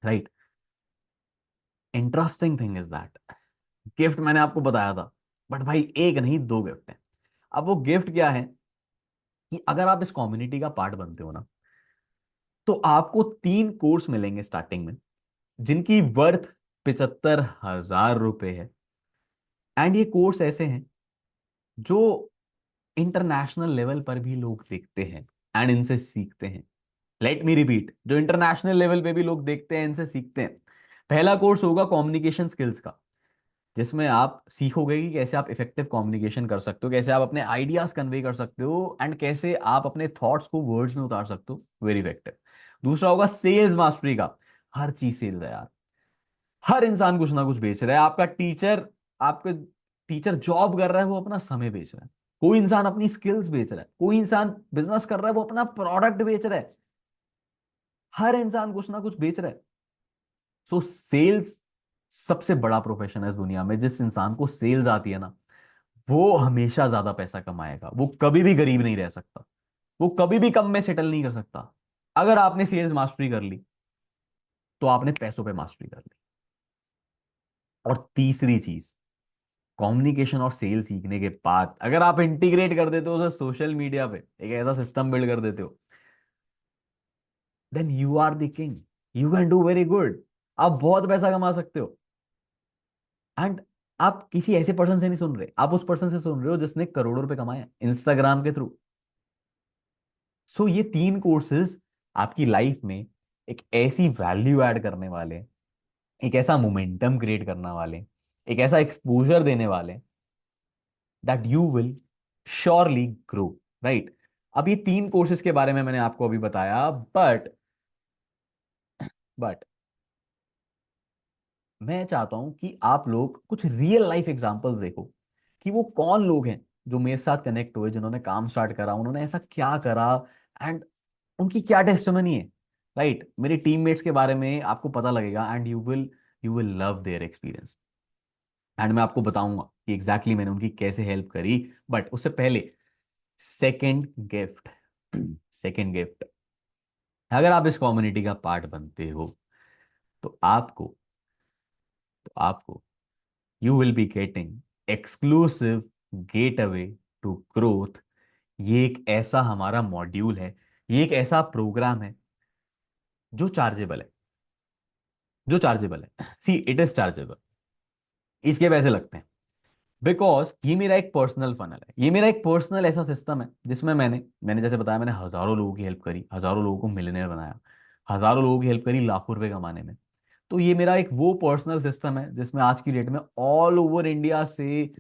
Right, interesting thing is that gift मैंने आपको बताया था, बट भाई एक नहीं, दो गिफ्ट हैं। अब वो गिफ्ट क्या है कि अगर आप इस कम्युनिटी का पार्ट बनते हो ना, तो आपको 3 कोर्स मिलेंगे स्टार्टिंग में, जिनकी वर्थ 75,000 रुपए है। एंड ये कोर्स ऐसे हैं जो इंटरनेशनल लेवल पर भी लोग देखते हैं एंड इनसे सीखते हैं। लेट मी रिपीट, जो इंटरनेशनल लेवल पे भी लोग देखते हैं, इनसे सीखते हैं। पहला कोर्स होगा कम्युनिकेशन स्किल्स का, जिसमें आप सीखोगे कि कैसे आप इफेक्टिव कम्युनिकेशन कर सकते हो, कैसे आप अपने आइडियाज कन्वे कर सकते हो, एंड कैसे आप अपने थॉट्स को वर्ड्स में उतार सकते हो वेरी इफेक्टिव। दूसरा होगा सेल्स मास्टरी का। हर चीज सेल्स है यार, हर इंसान कुछ ना कुछ बेच रहा है। आपका टीचर, आपके टीचर जॉब कर रहा है, वो अपना समय बेच रहा है। कोई इंसान अपनी स्किल्स बेच रहा है, कोई इंसान बिजनेस कर रहा है, वो अपना प्रोडक्ट बेच रहा है। हर इंसान कुछ ना कुछ बेच रहा है। सो सेल्स सबसे बड़ा प्रोफेशन है इस दुनिया में। जिस इंसान को सेल्स आती है ना, वो हमेशा ज्यादा पैसा कमाएगा, वो कभी भी गरीब नहीं रह सकता, वो कभी भी कम में सेटल नहीं कर सकता। अगर आपने सेल्स मास्टरी कर ली, तो आपने पैसों पे मास्टरी कर ली। और तीसरी चीज, कम्युनिकेशन और सेल सीखने के बाद अगर आप इंटीग्रेट कर देते हो उसे सोशल मीडिया पे, एक ऐसा सिस्टम बिल्ड कर देते हो, then you are the king. You can do very good. आप बहुत पैसा कमा सकते हो। एंड आप किसी ऐसे पर्सन से नहीं सुन रहे, आप उस पर्सन से सुन रहे हो जिसने करोड़ों रुपए कमाए इंस्टाग्राम के थ्रू। सो ये 3 कोर्सेज आपकी लाइफ में एक ऐसी वैल्यू ऐड करने वाले, एक ऐसा मोमेंटम क्रिएट करने वाले, एक ऐसा एक्सपोजर देने वाले that you will surely grow, right. अब ये तीन कोर्सेज के बारे में मैंने आपको अभी बताया, बट मैं चाहता हूं कि आप लोग कुछ रियल लाइफ एग्जांपल्स देखो कि वो कौन लोग हैं जो मेरे साथ कनेक्ट हुए, जिन्होंने काम स्टार्ट करा, उन्होंने ऐसा क्या करा, एंड उनकी क्या टेस्टिमनी है, राइट। मेरे टीममेट्स के बारे में आपको पता लगेगा, and you will love their experience. And मैं आपको बताऊंगा कि एग्जैक्टली मैंने उनकी कैसे हेल्प करी। बट उससे पहले सेकेंड गिफ्ट, सेकेंड गिफ्ट, अगर आप इस कम्युनिटी का पार्ट बनते हो तो आपको you will be getting exclusive get away to growth. ये एक ऐसा हमारा मॉड्यूल है, ये एक ऐसा प्रोग्राम है जो चार्जेबल है, जो चार्जेबल है। सी, इट इज चार्जेबल, इसके पैसे लगते हैं, बिकॉज ये मेरा एक पर्सनल फनल है, ये मेरा एक पर्सनल ऐसा सिस्टम है जिसमें मैंने मैंने जैसे बताया, मैंने हजारों लोगों की हेल्प करी, हजारों लोगों को मिलियनेयर बनाया, हजारों लोगों की हेल्प करी लाखों रुपए कमाने में। तो ये मेरा एक वो पर्सनल सिस्टम है जिसमें आज की डेट में ऑल ओवर इंडिया से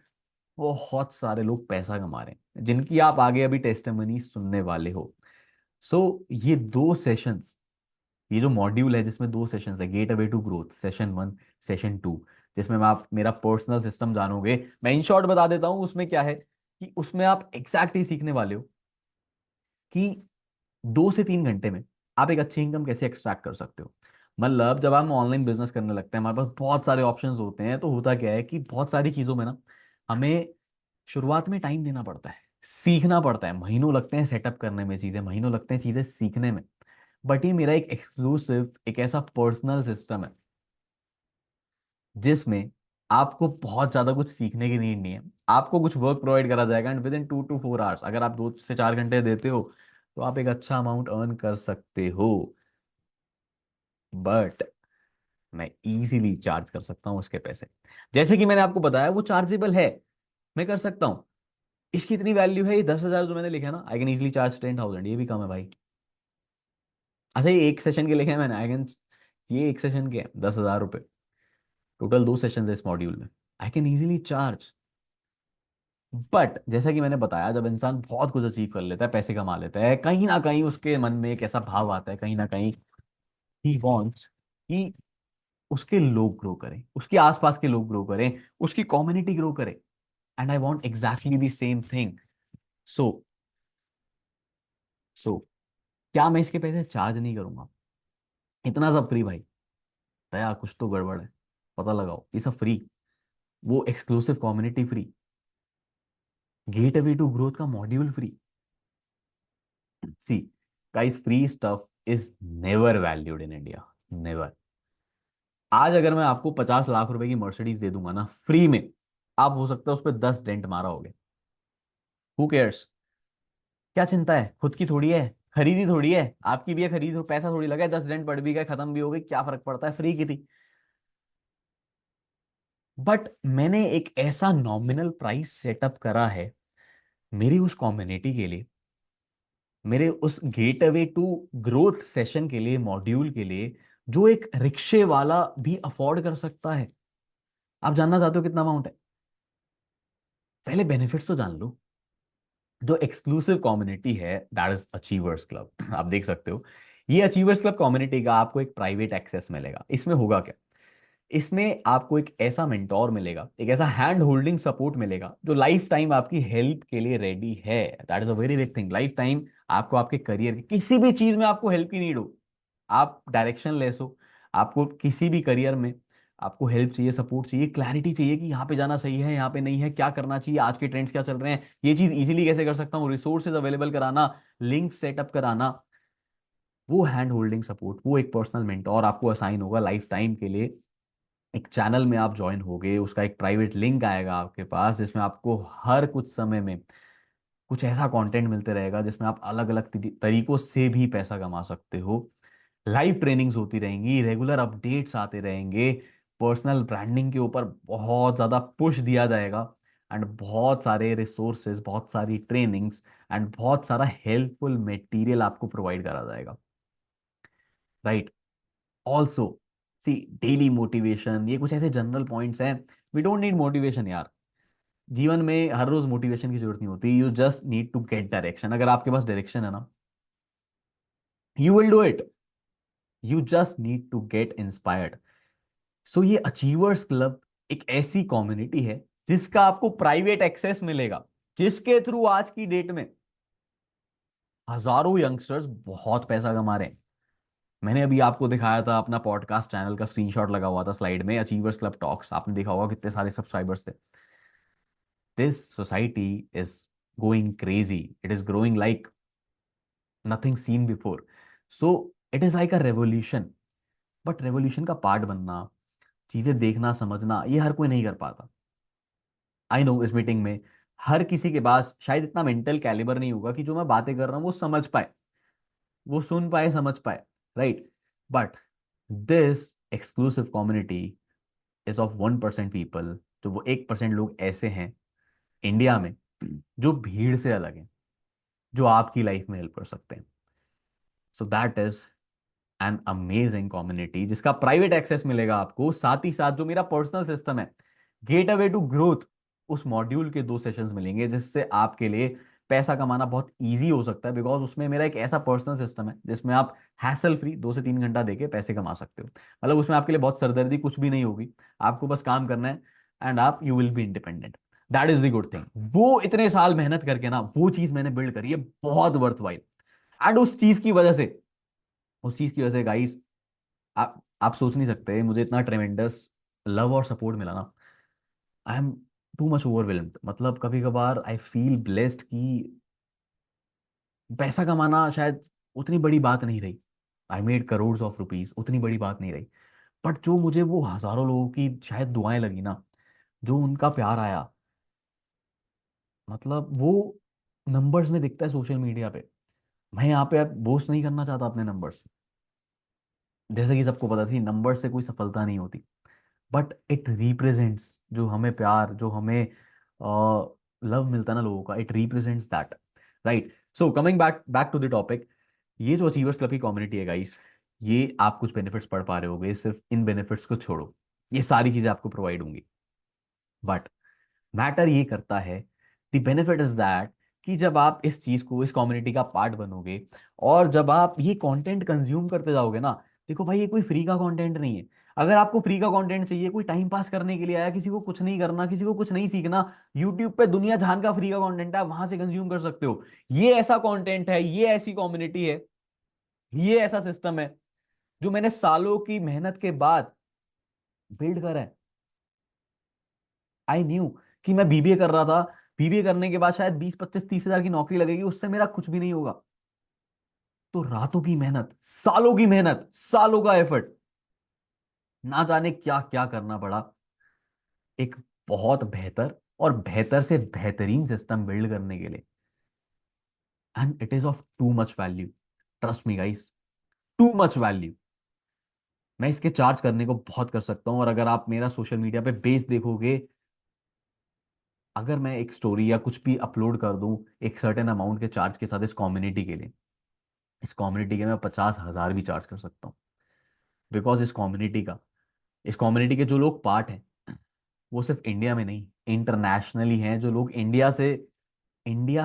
बहुत सारे लोग पैसा कमा रहे हैं, जिनकी आप आगे अभी टेस्टिमनी सुनने वाले हो। सो ये दो सेशंस, ये जो मॉड्यूल है जिसमें दो सेशंस है, get away to growth session 1, session 2, जिसमें मैं आप मेरा पर्सनल सिस्टम जानोगे। मैं इन शॉर्ट बता देता हूं उसमें क्या है, कि उसमें आप एग्जैक्टली सीखने वाले हो कि 2 से 3 घंटे में आप एक अच्छी इनकम कैसे एक्सट्रैक्ट कर सकते हो। मतलब जब हम ऑनलाइन बिजनेस करने लगते हैं, हमारे पास बहुत सारे ऑप्शंस होते हैं, तो होता क्या है कि बहुत सारी चीजों में ना हमें शुरुआत में टाइम देना पड़ता है, सीखना पड़ता है, महीनों लगते हैं सेटअप करने में, चीजें महीनों लगते हैं चीजें सीखने में। बट ये मेरा एक एक्सक्लूसिव, एक ऐसा पर्सनल सिस्टम है जिसमें आपको बहुत ज्यादा कुछ सीखने की नीड नहीं है। आपको कुछ वर्क प्रोवाइड करा जाएगा, and with in 2 to 4 hours अगर आप 2 से 4 घंटे देते हो तो आप एक अच्छा अमाउंट अर्न कर सकते हो। बट मैं इजीली चार्ज कर सकता हूँ उसके पैसे, जैसे कि मैंने आपको बताया वो चार्जेबल है, मैं कर सकता हूँ। इसकी इतनी वैल्यू है, ये 10,000 जो मैंने लिखा है ना, आई कैन इजिली चार्ज 10,000, ये भी कम है भाई। अच्छा, ये एक सेशन के लिखे हैं मैंने, आई कैन, ये एक सेशन के 10,000 रुपये, टोटल 2 सेशन है इस मॉड्यूल में, I can easily charge. But जैसा कि मैंने बताया, जब इंसान बहुत कुछ अचीव कर लेता है, पैसे कमा लेता है, कहीं ना कहीं उसके मन में एक ऐसा भाव आता है, कहीं ना कहीं ही वॉन्ट्स कि उसके लोग ग्रो करें, उसके आसपास के लोग ग्रो करें, उसकी कम्युनिटी ग्रो करे। And I want exactly the same thing. So so क्या मैं इसके पैसे चार्ज नहीं करूंगा? इतना सब फ्री भाई, दया कुछ तो गड़बड़ है, पता लगाओ। ये सब फ्री, वो exclusive community free, get away to growth का module free. See guys, free stuff is never valued in India, never. आज अगर मैं आपको 50 लाख रुपए की मर्सिडीज दे दूंगा ना फ्री में, आप हो सकता है उस पर 10 डेंट मारा होगे, हु केयर्स? क्या चिंता है, खुद की थोड़ी है, खरीदी थोड़ी है, आपकी भी है खरीद, पैसा थोड़ी लगा है, 10 डेंट पड़ भी गए, खत्म भी हो गई, क्या फर्क पड़ता है, फ्री की थी। बट मैंने एक ऐसा नॉमिनल प्राइस सेटअप करा है मेरी उस कम्युनिटी के लिए, मेरे उस get away to growth session के लिए, मॉड्यूल के लिए, जो एक रिक्शे वाला भी अफोर्ड कर सकता है। आप जानना चाहते हो कितना अमाउंट है? पहले बेनिफिट्स तो जान लो। जो एक्सक्लूसिव कम्युनिटी है, दैट इज अचीवर्स क्लब। आप देख सकते हो, ये अचीवर्स क्लब कम्युनिटी का आपको एक प्राइवेट एक्सेस मिलेगा। इसमें होगा क्या, इसमें आपको एक ऐसा मेंटोर मिलेगा, एक ऐसा हैंड होल्डिंग सपोर्ट मिलेगा जो लाइफ टाइम आपकी हेल्प के लिए रेडी है। That is a very big thing, life time आपको आपके करियर की किसी भी चीज में आपको हेल्प की नीड हो, आप डायरेक्शन लेस हो, आपको किसी भी करियर में आपको हेल्प चाहिए, सपोर्ट चाहिए, क्लैरिटी चाहिए कि यहाँ पे जाना सही है, यहाँ पे नहीं है, क्या करना चाहिए, आज के ट्रेंड्स क्या चल रहे हैं, ये चीज इजीली कैसे कर सकता हूँ, रिसोर्सेज अवेलेबल कराना, लिंक सेटअप कराना, वो हैंड होल्डिंग सपोर्ट, वो एक पर्सनल मेंटोर आपको असाइन होगा लाइफ टाइम के लिए। एक चैनल में आप ज्वाइन होगे, उसका एक प्राइवेट लिंक आएगा आपके पास, जिसमें आपको हर कुछ समय में कुछ ऐसा कंटेंट मिलते रहेगा जिसमें आप अलग अलग तरीकों से भी पैसा कमा सकते हो। लाइव ट्रेनिंग्स होती रहेंगी, रेगुलर अपडेट्स आते रहेंगे, पर्सनल ब्रांडिंग के ऊपर बहुत ज़्यादा पुश दिया जाएगा, एंड बहुत सारे रिसोर्सेज, बहुत सारी ट्रेनिंग्स, एंड बहुत सारा हेल्पफुल मटेरियल आपको प्रोवाइड करा जाएगा, right. Also see, daily motivation, ये कुछ ऐसे जनरल पॉइंट्स हैं। वी डोंट नीड मोटिवेशन यार, जीवन में हर रोज मोटिवेशन की जरूरत नहीं होती, you just need to get direction. अगर आपके पास डायरेक्शन है ना, you will do it. You just need to get inspired. So ये अचीवर्स क्लब एक ऐसी कम्युनिटी है जिसका आपको प्राइवेट एक्सेस मिलेगा, जिसके थ्रू आज की डेट में हजारों यंगस्टर्स बहुत पैसा कमा रहे हैं। मैंने अभी आपको दिखाया था अपना पॉडकास्ट चैनल का स्क्रीनशॉट लगा हुआ था स्लाइड में, अचीवर्स क्लब टॉक्स, आपने देखा होगा कितने सारे सब्सक्राइबर्स थे। This society is going crazy, it is growing like nothing seen before. So it is like a revolution. But revolution का पार्ट बनना, चीजें देखना समझना, ये हर कोई नहीं कर पाता। आई नो इस मीटिंग में हर किसी के पास शायद इतना मेंटल कैलिबर नहीं होगा कि जो मैं बातें कर रहा हूँ वो समझ पाए, वो सुन पाए, समझ पाए, right. But this exclusive community is of 1% people, जो वो 1% लोग ऐसे हैं इंडिया में जो भीड़ से अलग हैं, जो आपकी लाइफ में हेल्प कर सकते हैं। So that is an amazing community जिसका प्राइवेट एक्सेस मिलेगा आपको। साथ ही साथ जो मेरा पर्सनल सिस्टम है, गेट अवे टू ग्रोथ, उस मॉड्यूल के 2 सेशंस मिलेंगे जिससे आपके लिए पैसा कमाना बहुत इजी हो सकता है। बिकॉज उसमें मेरा एक ऐसा पर्सनल सिस्टम है जिसमें आप हैसल फ्री 2 से 3 घंटा देके पैसे कमा सकते हो। मतलब उसमें आपके लिए बहुत सरदर्दी कुछ भी नहीं होगी, आपको बस काम करना है एंड आप you will be independent. That is the good thing. वो इतने साल मेहनत करके ना वो चीज मैंने बिल्ड करी है, बहुत वर्थ वाइल। एंड उस चीज की वजह से गाइस, आप सोच नहीं सकते मुझे इतना ट्रेमेंडस लव और सपोर्ट मिला ना। I am too much overwhelmed. मतलब कभी कभार आई फील ब्लेस्ड कि पैसा कमाना शायद उतनी बड़ी बात नहीं रही। I made crore of rupees, उतनी बड़ी बात नहीं रही। बट जो मुझे वो हजारों लोगों की शायद दुआएं लगी ना, जो उनका प्यार आया, मतलब वो नंबर्स में दिखता है सोशल मीडिया पे। मैं यहाँ पे अब बोस्ट नहीं करना चाहता अपने नंबर्स, जैसे कि सबको पता थी नंबर से कोई सफलता नहीं होती। बट इट रिप्रेजेंट्स जो हमें प्यार, जो हमें लव मिलता है ना लोगों का, it represents that, right. So coming back back to the topic, ये जो अचीवर्स क्लब की कम्युनिटी है गाइस, ये आप कुछ बेनिफिट्स पढ़ पा रहे होगे, सिर्फ इन बेनिफिट्स को छोड़ो, ये सारी चीजें आपको प्रोवाइड होंगी। बट मैटर ये करता है, द बेनिफिट इज दैट कि जब आप इस चीज को, इस कम्युनिटी का पार्ट बनोगे और जब आप ये कंटेंट कंज्यूम करते जाओगे ना, देखो भाई ये कोई फ्री का कंटेंट नहीं है। अगर आपको फ्री का कंटेंट चाहिए, कोई टाइम पास करने के लिए आया, किसी को कुछ नहीं करना, किसी को कुछ नहीं सीखना, यूट्यूब पे दुनिया जहान का फ्री का कंटेंट है, आप वहां से कंज्यूम कर सकते हो। ये ऐसा कंटेंट है, ये ऐसी कम्युनिटी है, ये ऐसा सिस्टम है जो मैंने सालों की मेहनत के बाद बिल्ड करा है। आई न्यू कि मैं बीबीए कर रहा था, बीबीए करने के बाद शायद 20, 25, 30 हजार की नौकरी लगेगी, उससे मेरा कुछ भी नहीं होगा। तो रातों की मेहनत, सालों की मेहनत, सालों का एफर्ट, ना जाने क्या क्या करना पड़ा, एक बहुत बेहतर और बेहतर से बेहतरीन सिस्टम बिल्ड करने के लिए। And it is of too much value, trust me guys, too much value. मैं इसके चार्ज करने को बहुत कर सकता हूं, और अगर आप मेरा सोशल मीडिया पे बेस देखोगे, अगर मैं एक स्टोरी या कुछ भी अपलोड कर दूं एक सर्टेन अमाउंट के चार्ज के साथ इस कम्युनिटी के लिए, इस कम्युनिटी के मैं 50,000 भी चार्ज कर सकता हूँ। बिकॉज इस कम्युनिटी के जो लोग पार्ट हैं, वो सिर्फ इंडिया में नहीं, इंटरनेशनली हैं। जो लोग इंडिया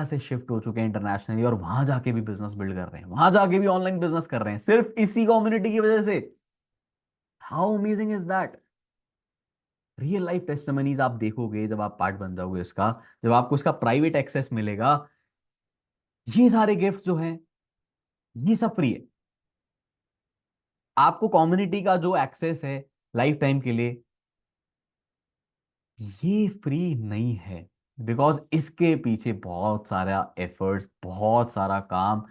से शिफ्ट हो चुके हैं इंटरनेशनली, और वहां जाके भी बिजनेस बिल्ड कर रहे हैं, वहां जाके भी ऑनलाइन बिजनेस कर रहे हैं, सिर्फ इसी कम्युनिटी की वजह से। How amazing is that. Real life testimonies आप देखोगे जब आप पार्ट बन जाओगे इसका, जब आपको इसका प्राइवेट एक्सेस मिलेगा। ये सारे गिफ्ट जो हैं, ये सब फ्री है। आपको कम्युनिटी का जो एक्सेस है लाइफ टाइम के लिए, ये फ्री नहीं है। बिकॉज इसके पीछे बहुत सारा एफर्ट्स, बहुत सारा काम,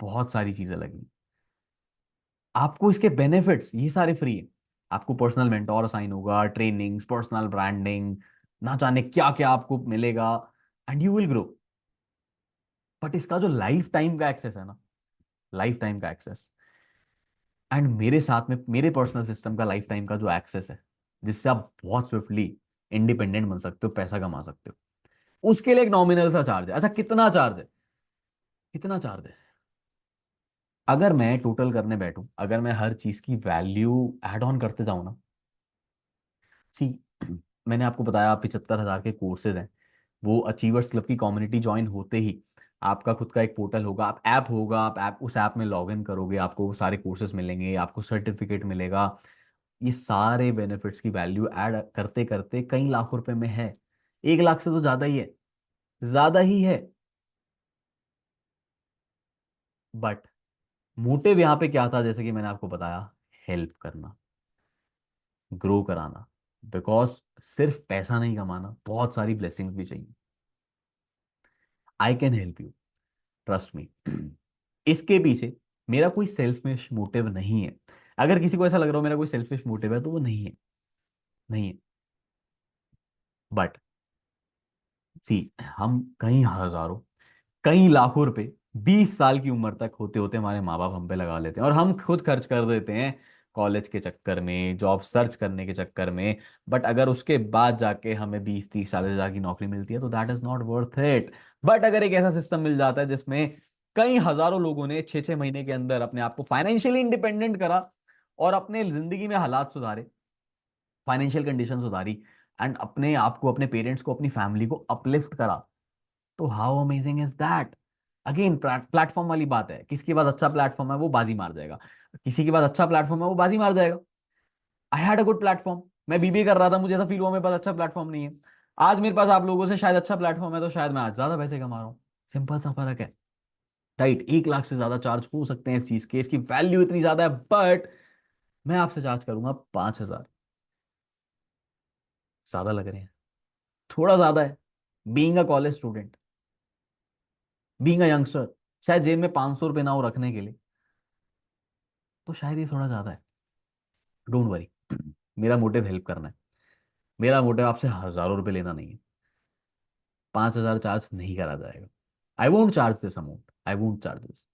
बहुत सारी चीजें लगी। आपको इसके बेनिफिट्स ये सारे फ्री है। आपको पर्सनल मेंटोर असाइन होगा, ट्रेनिंग्स, पर्सनल ब्रांडिंग, ना जाने क्या क्या आपको मिलेगा, and you will grow. But इसका जो लाइफ टाइम का एक्सेस है ना, लाइफ टाइम का एक्सेस, एंड मेरे साथ में मेरे पर्सनल सिस्टम का लाइफ टाइम का जो एक्सेस है, जिससे आप बहुत स्विफ्टली इंडिपेंडेंट बन सकते हो, पैसा कमा सकते हो, उसके लिए एक नॉमिनल सा चार्ज है। अच्छा, कितना चार्ज है? कितना चार्ज है? अगर मैं टोटल करने बैठूं, अगर मैं हर चीज की वैल्यू ऐड ऑन करते जाऊं ना, सी मैंने आपको बताया 75,000 के कोर्सेज हैं, वो अचीवर्स क्लब की कम्युनिटी ज्वाइन होते ही आपका खुद का एक पोर्टल होगा, आप ऐप होगा, आप ऐप उस ऐप में लॉग इन करोगे, आपको सारे कोर्सेज मिलेंगे, आपको सर्टिफिकेट मिलेगा। ये सारे बेनिफिट्स की वैल्यू ऐड करते करते कई लाख रुपए में है। 1 लाख से तो ज्यादा ही है, ज्यादा ही है। बट मोटिव यहाँ पे क्या था, जैसे कि मैंने आपको बताया, हेल्प करना, ग्रो कराना। बिकॉज सिर्फ पैसा नहीं कमाना, बहुत सारी ब्लेसिंग्स भी चाहिए। I can help you, trust me. इसके पीछे मेरा कोई सेल्फिश मोटिव नहीं है। अगर किसी को ऐसा लग रहा हो मेरा कोई सेल्फिश मोटिव है, तो वो नहीं है, नहीं है। बट सी, हम कई हजारों, कई लाखों रुपए 20 साल की उम्र तक होते होते हमारे माँ बाप हम पे लगा लेते हैं, और हम खुद खर्च कर देते हैं कॉलेज के चक्कर में, जॉब सर्च करने के चक्कर में। बट अगर उसके बाद जाके हमें 20-30-40 हजार की नौकरी मिलती है, तो that is not worth it. But अगर एक ऐसा सिस्टम मिल जाता है जिसमें कई हजारों लोगों ने 6-6 महीने के अंदर अपने आप को फाइनेंशियली इंडिपेंडेंट करा, और अपने जिंदगी में हालात सुधारे, फाइनेंशियल कंडीशन सुधारी, एंड अपने आप को, अपने पेरेंट्स को, अपनी फैमिली को अपलिफ्ट करा, तो how amazing is that. Again platform वाली बात है, किसके पास अच्छा प्लेटफॉर्म है वो बाजी मार जाएगा, किसी के पास अच्छा प्लेटफॉर्म है वो बाजी मार जाएगा। I had a good platform, मैं बीबीए कर रहा था, मुझे ऐसा फील हुआ मेरे पास अच्छा प्लेटफॉर्म नहीं है। आज मेरे पास आप लोगों से शायद अच्छा प्लेटफॉर्म है, तो शायद मैं आज ज्यादा पैसे कमा रहा हूँ। सिंपल सा फर्क है। राइट, 1 लाख से ज्यादा चार्ज हो सकते हैं इस चीज के, इसकी वैल्यू इतनी ज्यादा है, बट मैं आपसे चार्ज करूंगा 5 हजार। ज्यादा लग रहे हैं? थोड़ा ज्यादा है। Being a college student, being a youngster, शायद जेब में 500 रुपये ना हो रखने के लिए, तो शायद ये थोड़ा ज्यादा है। डोंट वरी, मेरा मोटिव हेल्प करना है। मेरा मोटिव आपसे हजारों रुपए लेना नहीं है। 5 हजार चार्ज नहीं करा जाएगा। आई won't charge this amount, I won't charge this.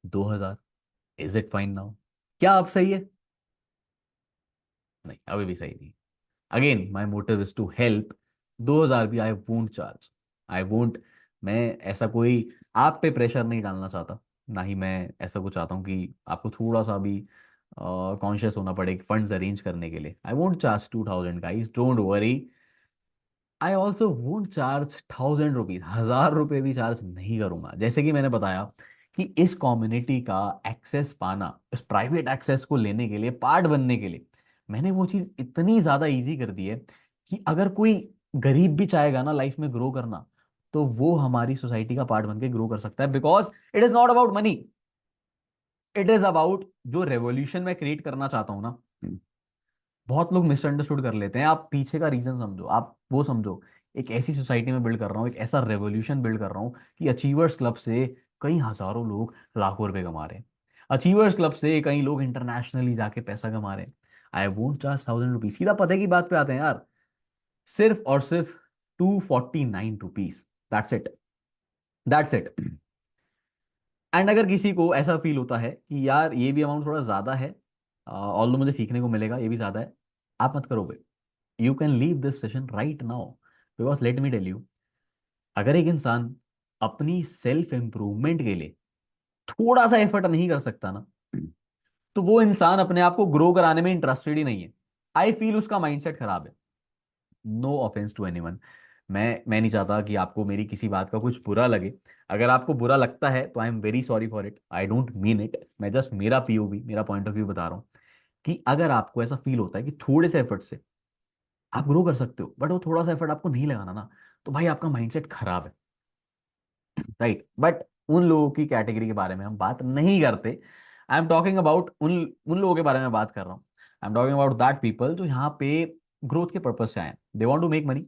2 हजार, इज इट फाइन नाउ? क्या आप सही है? नहीं, अभी भी सही नहीं। Again my motive is to help. 2 हजार भी I won't charge, I won't. मैं ऐसा कोई आप पे प्रेशर नहीं डालना चाहता, ना ही मैं ऐसा कुछ चाहता हूँ कि आपको थोड़ा सा भी कॉन्शियस होना पड़े फंड्स अरेंज करने के लिए। आई won't charge 2,000 guys, don't worry. I also won't charge 1,000 rupees, 1,000 रुपये भी चार्ज नहीं करूंगा। जैसे कि मैंने बताया कि इस कम्युनिटी का एक्सेस पाना, इस प्राइवेट एक्सेस को लेने के लिए, पार्ट बनने के लिए, मैंने वो चीज इतनी ज्यादा इजी कर दी है कि अगर कोई गरीब भी चाहेगा ना लाइफ में ग्रो करना, तो वो हमारी सोसाइटी का पार्ट बन के ग्रो कर सकता है। Because it is not about money, it is about जो रेवोल्यूशन मैं क्रिएट करना चाहता हूँ ना। बहुत लोग मिसअंडरस्टूड कर लेते हैं, आप पीछे का रीजन समझो, आप वो समझो। एक ऐसी सोसाइटी में बिल्ड कर रहा हूँ, एक ऐसा रेवोल्यूशन बिल्ड कर रहा हूँ कि अचीवर्स क्लब से कई हजारों लोग लाखों रुपए कमा रहे हैं। अचीवर्स क्लब से कई लोग इंटरनेशनली जाके पैसा कमा रहे हैं। आई वोंट चार्ज 1,000 रुपीज। सीधा पते की बात पे आते हैं यार, सिर्फ और सिर्फ 249 rupees. That's it, that's it. And अगर किसी को ऐसा फील होता है कि यार ये भी अमाउंट थोड़ा ज्यादा है, ऑल मुझे सीखने को मिलेगा, ये भी ज्यादा है, आप मत करो। You can leave this session right now. Because let me tell you, अगर एक इंसान अपनी सेल्फ इंप्रूवमेंट के लिए थोड़ा सा एफर्ट नहीं कर सकता ना, तो वो इंसान अपने आप को ग्रो कराने में इंटरेस्टेड ही नहीं है। आई फील उसका माइंडसेट खराब है। No offence to anyone. मैं नहीं चाहता कि आपको मेरी किसी बात का कुछ बुरा लगे। अगर आपको बुरा लगता है तो I am very sorry for it, I don't mean it. मैं जस्ट मेरा पीओवी, मेरा पॉइंट ऑफ व्यू बता रहा हूँ कि अगर आपको ऐसा फील होता है कि थोड़े से एफर्ट से आप ग्रो कर सकते हो, बट वो थोड़ा सा एफर्ट आपको नहीं लगाना ना, तो भाई आपका माइंडसेट खराब है। राइट, बट उन लोगों की कैटेगरी के बारे में हम बात नहीं करते। आई एम टॉकिंग अबाउट उन उन लोगों के बारे में बात कर रहा हूँ। I am talking about that people जो यहाँ पे ग्रोथ के पर्पज से आए हैं। They want to make money,